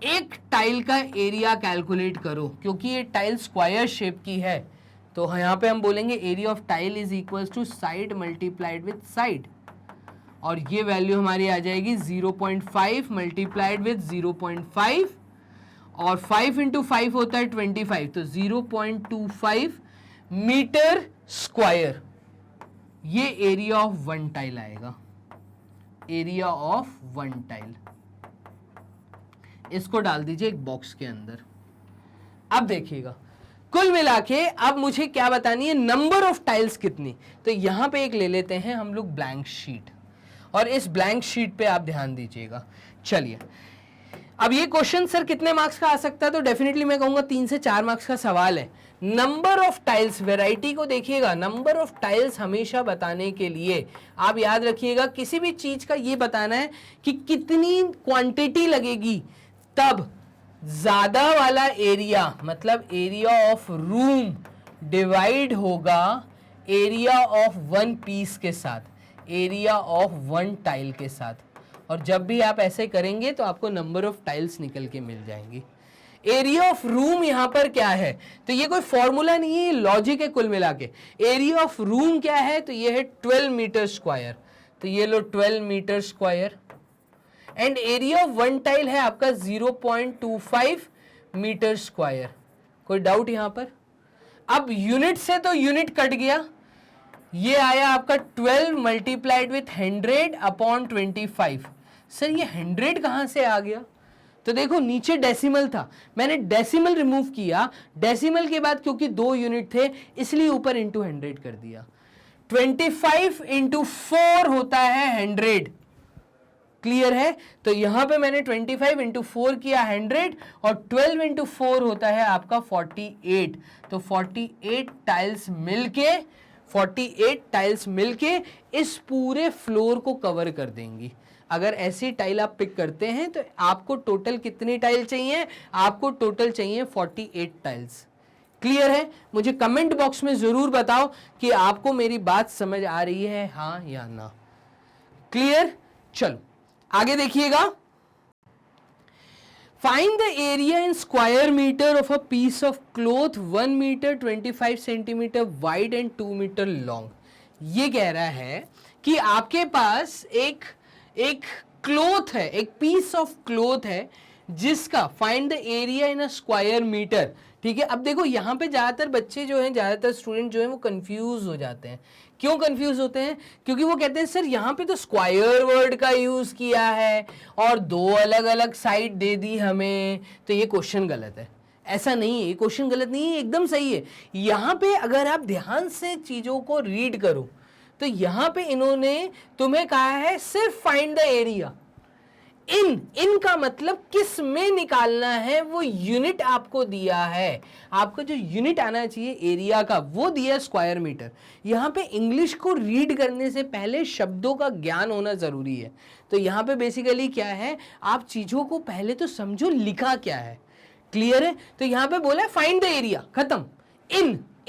एक टाइल का एरिया कैलकुलेट करो, क्योंकि ये टाइल स्क्वायर शेप की है तो यहाँ पे हम बोलेंगे area of tile is equal to side multiplied with side, और ये वैल्यू हमारी आ जाएगी 0.5 मल्टीप्लाइड विथ 0.5, और 5 इंटू 5 होता है 25, तो 0.25 मीटर स्क्वायर ये एरिया ऑफ वन टाइल आएगा, एरिया ऑफ वन टाइल। इसको डाल दीजिए एक बॉक्स के अंदर। अब देखिएगा कुल मिला के अब मुझे क्या बतानी है, नंबर ऑफ टाइल्स कितनी। तो यहां पे एक ले लेते हैं हम लोग ब्लैंक शीट, और इस ब्लैंक शीट पे आप ध्यान दीजिएगा। चलिए अब ये क्वेश्चन सर कितने मार्क्स का आ सकता है, तो डेफिनेटली मैं कहूंगा 3 से 4 मार्क्स का सवाल है। नंबर ऑफ टाइल्स, वैरायटी को देखिएगा, नंबर ऑफ टाइल्स हमेशा बताने के लिए आप याद रखिएगा किसी भी चीज का ये बताना है कि कितनी क्वांटिटी लगेगी, तब ज्यादा वाला एरिया मतलब एरिया ऑफ रूम डिवाइड होगा एरिया ऑफ वन पीस के साथ, एरिया ऑफ वन टाइल के साथ, और जब भी आप ऐसे करेंगे तो आपको नंबर ऑफ टाइल्स निकल के मिल जाएंगी। एरिया ऑफ रूम यहां पर क्या है, तो ये कोई फॉर्मूला नहीं है, ये लॉजिक है कुल मिला के। एरिया ऑफ रूम क्या है, तो ये है 12 मीटर स्क्वायर, तो ये लो 12 metre square, and area of one tile है आपका 0.25 मीटर स्क्वायर। कोई डाउट यहां पर? अब यूनिट से तो यूनिट कट गया, ये आया आपका 12 मल्टीप्लाइड विथ 100 अपॉन 25। सर ये 100 कहां से आ गया, तो देखो नीचे डेसिमल था, मैंने डेसिमल रिमूव किया, डेसिमल के बाद क्योंकि 2 यूनिट थे इसलिए ऊपर इंटू 100 कर दिया। 25 इंटू 4 होता है 100, क्लियर है? तो यहां पे मैंने 25 इंटू 4 किया 100, और 12 इंटू 4 होता है आपका 48। तो 48 टाइल्स मिलके इस पूरे फ्लोर को कवर कर देंगी। अगर ऐसी टाइल आप पिक करते हैं तो आपको टोटल कितनी टाइल चाहिए, आपको टोटल चाहिए 48 टाइल्स। क्लियर है? मुझे कमेंट बॉक्स में जरूर बताओ कि आपको मेरी बात समझ आ रही है, हाँ या ना। क्लियर? चलो आगे देखिएगा। Find the area in square metre of a piece of cloth 1 metre 25 centimetre wide and 2 metre long. ये कह रहा है कि आपके पास एक क्लॉथ है, एक पीस ऑफ क्लॉथ है जिसका find the area in a square metre. ठीक है, अब देखो यहाँ पे ज्यादातर बच्चे जो हैं, ज्यादातर स्टूडेंट जो हैं वो कंफ्यूज हो जाते हैं। क्यों कंफ्यूज होते हैं? क्योंकि वो कहते हैं सर यहाँ पे तो स्क्वायर वर्ड का यूज किया है और 2 अलग अलग साइड दे दी हमें, तो ये क्वेश्चन गलत है। ऐसा नहीं है, ये क्वेश्चन गलत नहीं है, एकदम सही है। यहाँ पे अगर आप ध्यान से चीजों को रीड करो तो यहाँ पे इन्होंने तुम्हें कहा है सिर्फ फाइंड द एरिया। इन का मतलब किस में निकालना है, वो यूनिट आपको दिया है। आपको जो यूनिट आना चाहिए एरिया का वो दिया स्क्वायर मीटर। यहां पे इंग्लिश को रीड करने से पहले शब्दों का ज्ञान होना जरूरी है। तो यहां पे बेसिकली क्या है, आप चीजों को पहले तो समझो लिखा क्या है। क्लियर है? तो यहां पे बोला है फाइंड द एरिया, खत्म।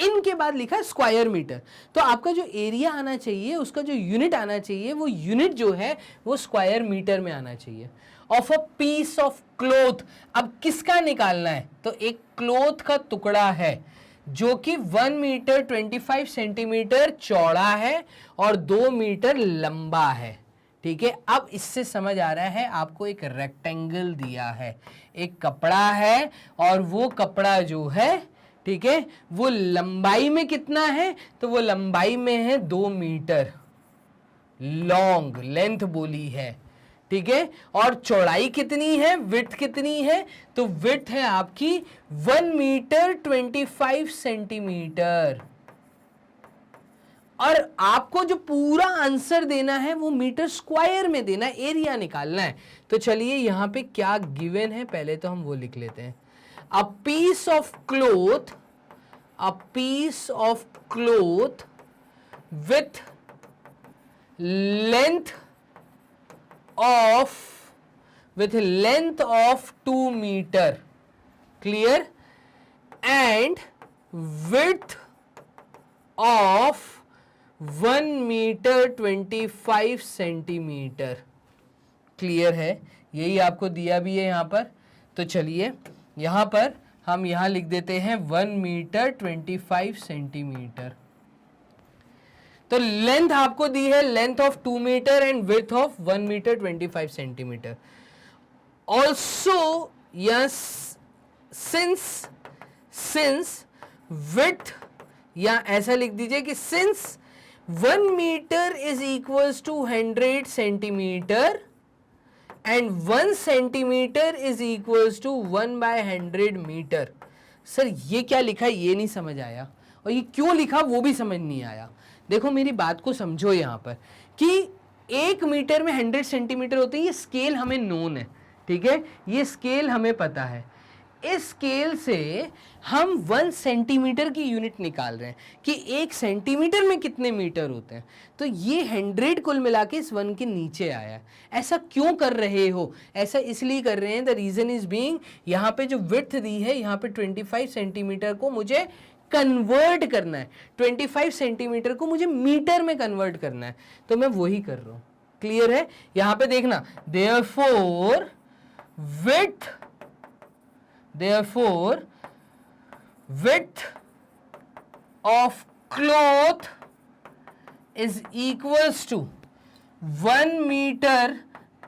इन के बाद लिखा है स्क्वायर मीटर। तो आपका जो एरिया आना चाहिए, उसका जो यूनिट आना चाहिए, वो यूनिट जो है वो स्क्वायर मीटर में आना चाहिए। Of a piece of cloth, अब किसका निकालना है, तो एक क्लॉथ का टुकड़ा है जो कि 1 मीटर 25 सेंटीमीटर चौड़ा है और 2 मीटर लंबा है। ठीक है, अब इससे समझ आ रहा है आपको एक रेक्टेंगल दिया है, एक कपड़ा है, और वो कपड़ा जो है, ठीक है, वो लंबाई में कितना है, तो वो लंबाई में है 2 मीटर लॉन्ग, लेंथ बोली है। ठीक है, और चौड़ाई कितनी है, विड्थ कितनी है, तो विड्थ है आपकी 1 मीटर 25 सेंटीमीटर। और आपको जो पूरा आंसर देना है वो मीटर स्क्वायर में देना है, एरिया निकालना है। तो चलिए यहां पे क्या गिवन है पहले तो हम वो लिख लेते हैं। A piece of cloth with length of 2 meter, clear, and width of 1 meter 25 centimetre. Clear है? यही आपको दिया भी है यहां पर। तो चलिए यहां पर हम यहां लिख देते हैं 1 मीटर 25 सेंटीमीटर। तो लेंथ आपको दी है, length of 2 metre and width of 1 metre 25 centimetre. Also yes, since width, या ऐसा लिख दीजिए कि since 1 metre is equals to 100 centimetre and 1 centimetre is equals to 1/100 metre. Sir ये क्या लिखा ये नहीं समझ आया, और ये क्यों लिखा वो भी समझ नहीं आया। देखो मेरी बात को समझो यहाँ पर कि 1 मीटर में 100 सेंटीमीटर होते हैं, ये स्केल हमें नोन है, ठीक है, ये स्केल हमें पता है। इस स्केल से हम 1 सेंटीमीटर की यूनिट निकाल रहे हैं कि 1 सेंटीमीटर में कितने मीटर होते हैं। तो ये 100 कुल मिला के इस 1 के नीचे आया है। ऐसा क्यों कर रहे हो? ऐसा इसलिए कर रहे हैं, द रीजन इज बीइंग, यहाँ पे जो विड्थ दी है यहाँ पे 25 सेंटीमीटर को मुझे कन्वर्ट करना है, 25 सेंटीमीटर को मुझे मीटर में कन्वर्ट करना है, तो मैं वही कर रहा हूं। क्लियर है? यहां पे देखना, therefore width of cloth is equals to 1 metre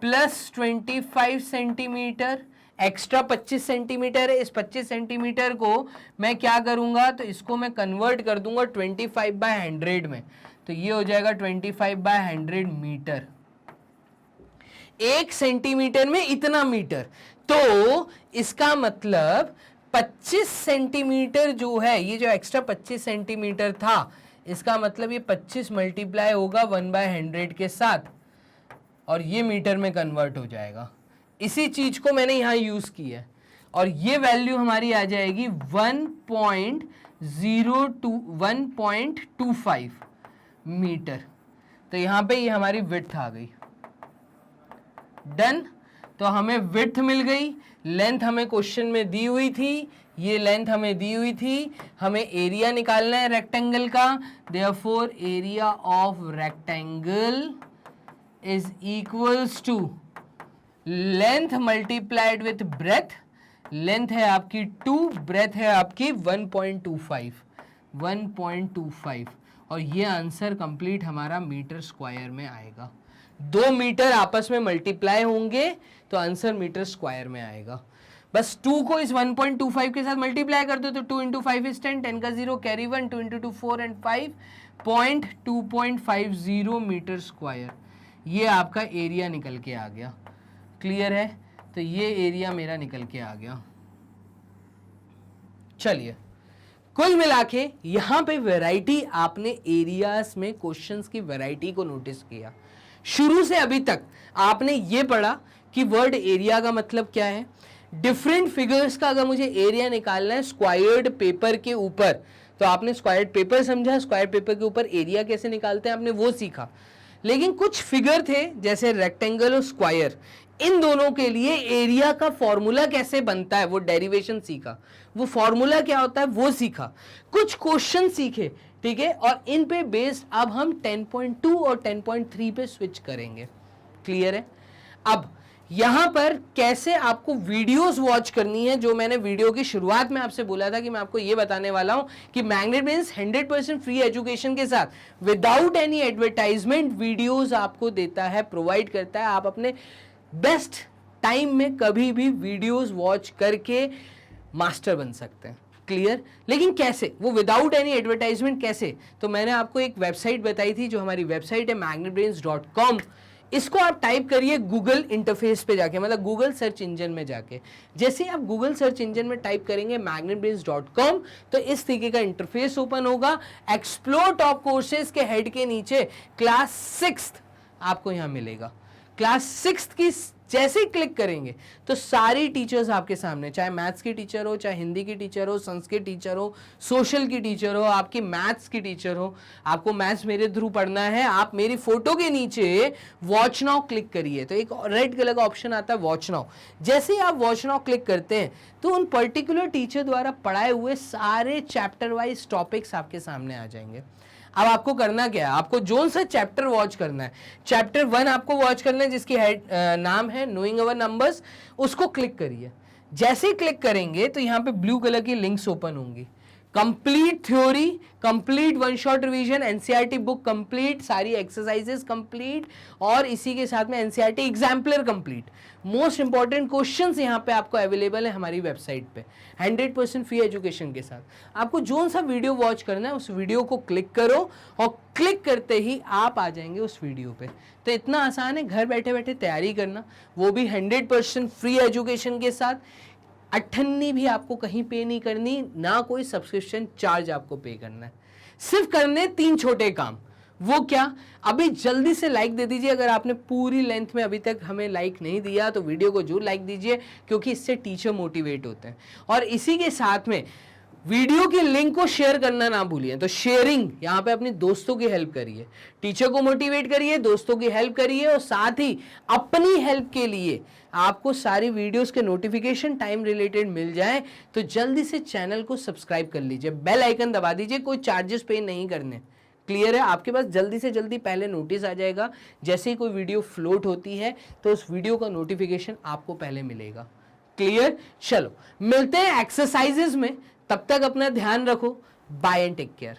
plus 25 centimetre. Extra 25 centimetre है, इस 25 सेंटीमीटर को मैं क्या करूंगा, तो इसको मैं कन्वर्ट कर दूंगा 25/100 में, तो ये हो जाएगा 25/100 मीटर। 1 सेंटीमीटर में इतना मीटर, तो इसका मतलब 25 सेंटीमीटर जो है, ये जो एक्स्ट्रा 25 सेंटीमीटर था, इसका मतलब ये 25 मल्टीप्लाई होगा 1/100 के साथ और ये मीटर में कन्वर्ट हो जाएगा। इसी चीज को मैंने यहां यूज किया है और ये वैल्यू हमारी आ जाएगी 1.25 मीटर। तो यहां पे ये हमारी विड्थ आ गई। डन। तो हमें विड्थ मिल गई, लेंथ हमें क्वेश्चन में दी हुई थी, ये लेंथ हमें दी हुई थी, हमें एरिया निकालना है रेक्टेंगल का। Therefore area of rectangle is equals to length multiplied with breadth. Length है आपकी 2, ब्रेथ है आपकी 1.25 और ये आंसर कंप्लीट हमारा मीटर स्क्वायर में आएगा। 2 मीटर आपस में मल्टीप्लाई होंगे तो आंसर मीटर स्क्वायर में आएगा। बस 2 को इस 1.25 के साथ मल्टीप्लाई कर दो तो 2 × 5 इज 10, 10 का 0 कैरी 1, 2 × 2 4 एंड 5 2.50 मीटर स्क्वायर। ये आपका एरिया निकल के आ गया। क्लियर है? तो ये एरिया मेरा निकल के आ गया। चलिए, कुल मिला के यहां पे वैरायटी, आपने एरियाज में क्वेश्चंस की वैरायटी को नोटिस किया। शुरू से अभी तक आपने ये पढ़ा कि वर्ड एरिया का मतलब क्या है। डिफरेंट फिगर्स का अगर मुझे एरिया निकालना है स्क्वायर्ड पेपर के ऊपर, तो आपने स्क्वायर्ड पेपर समझा, स्क्वायर पेपर के ऊपर एरिया कैसे निकालते हैं आपने वो सीखा। लेकिन कुछ फिगर थे जैसे रेक्टेंगल और स्क्वायर, इन दोनों के लिए एरिया का फॉर्मूला कैसे बनता है वो डेरिवेशन सीखा, वो फॉर्मूला क्या होता है वो सीखा, कुछ क्वेश्चन सीखे, ठीक है, और इन पे बेस्ड अब हम 10.2 और 10.3 पे स्विच करेंगे। क्लियर है? अब यहां पर कैसे आपको वीडियोस वॉच करनी है, जो मैंने वीडियो की शुरुआत में आपसे बोला था कि मैं आपको ये बताने वाला हूं कि मैग्नेट ब्रेन्स 100% फ्री एजुकेशन के साथ विदाउट एनी एडवर्टाइजमेंट वीडियोस आपको देता है, प्रोवाइड करता है। आप अपने बेस्ट टाइम में कभी भी वीडियोस वॉच करके मास्टर बन सकते हैं। क्लियर? लेकिन कैसे, वो विदाउट एनी एडवर्टाइजमेंट कैसे, तो मैंने आपको एक वेबसाइट बताई थी, जो हमारी वेबसाइट है magnetbrains.com। इसको आप टाइप करिए गूगल इंटरफेस पे जाके, मतलब गूगल सर्च इंजन में जाके। जैसे आप गूगल सर्च इंजन में टाइप करेंगे magnetbrains.com तो इस तरीके का इंटरफेस ओपन होगा। एक्सप्लोर टॉप कोर्सेज के हेड के नीचे क्लास 6th आपको यहां मिलेगा। क्लास 6th की जैसे ही क्लिक करेंगे तो सारी टीचर्स आपके सामने, चाहे मैथ्स की टीचर हो, चाहे हिंदी की टीचर हो, संस्कृत टीचर हो, सोशल की टीचर हो, आपकी मैथ्स की टीचर हो, आपको मैथ्स मेरे थ्रू पढ़ना है, आप मेरी फोटो के नीचे वॉच नाउ क्लिक करिए तो एक रेड कलर का ऑप्शन आता है वॉच नाउ। जैसे ही आप वॉच नाउ क्लिक करते हैं तो उन पर्टिकुलर टीचर द्वारा पढ़ाए हुए सारे चैप्टर वाइज टॉपिक्स आपके सामने आ जाएंगे। अब आपको करना क्या है, आपको जोन सा चैप्टर वॉच करना है। चैप्टर 1 आपको वॉच करना है जिसकी नाम है नोइंग अवर नंबर्स, उसको क्लिक करिए। जैसे ही क्लिक करेंगे तो यहाँ पे ब्लू कलर की लिंक्स ओपन होंगी, complete theory, complete one shot revision, NCERT book complete, सारी एक्सरसाइजेस कंप्लीट, और इसी के साथ में NCERT exemplar complete. Most important questions यहाँ पे आपको अवेलेबल है हमारी वेबसाइट पे 100% फ्री एजुकेशन के साथ। आपको जो सा वीडियो वॉच करना है उस वीडियो को क्लिक करो और क्लिक करते ही आप आ जाएंगे उस वीडियो पे। तो इतना आसान है घर बैठे बैठे तैयारी करना, वो भी 100% फ्री एजुकेशन के साथ। अठन्नी भी आपको कहीं पे नहीं करनी, ना कोई सब्सक्रिप्शन चार्ज आपको पे करना है। सिर्फ करने 3 छोटे काम। वो क्या? अभी जल्दी से लाइक दे दीजिए। अगर आपने पूरी लेंथ में अभी तक हमें लाइक नहीं दिया तो वीडियो को जरूर लाइक दीजिए, क्योंकि इससे टीचर मोटिवेट होते हैं। और इसी के साथ में वीडियो की लिंक को शेयर करना ना भूलिए। तो शेयरिंग, यहाँ पे अपने दोस्तों की हेल्प करिए, टीचर को मोटिवेट करिए, दोस्तों की हेल्प करिए, और साथ ही अपनी हेल्प के लिए आपको सारी वीडियोस के नोटिफिकेशन टाइम रिलेटेड मिल जाए तो जल्दी से चैनल को सब्सक्राइब कर लीजिए, बेल आइकन दबा दीजिए, कोई चार्जेस पे नहीं करने। क्लियर है? आपके पास जल्दी से जल्दी पहले नोटिस आ जाएगा, जैसे ही कोई वीडियो फ्लोट होती है तो उस वीडियो का नोटिफिकेशन आपको पहले मिलेगा। क्लियर? चलो मिलते हैं एक्सरसाइजेस में, तब तक अपना ध्यान रखो। Bye and take care.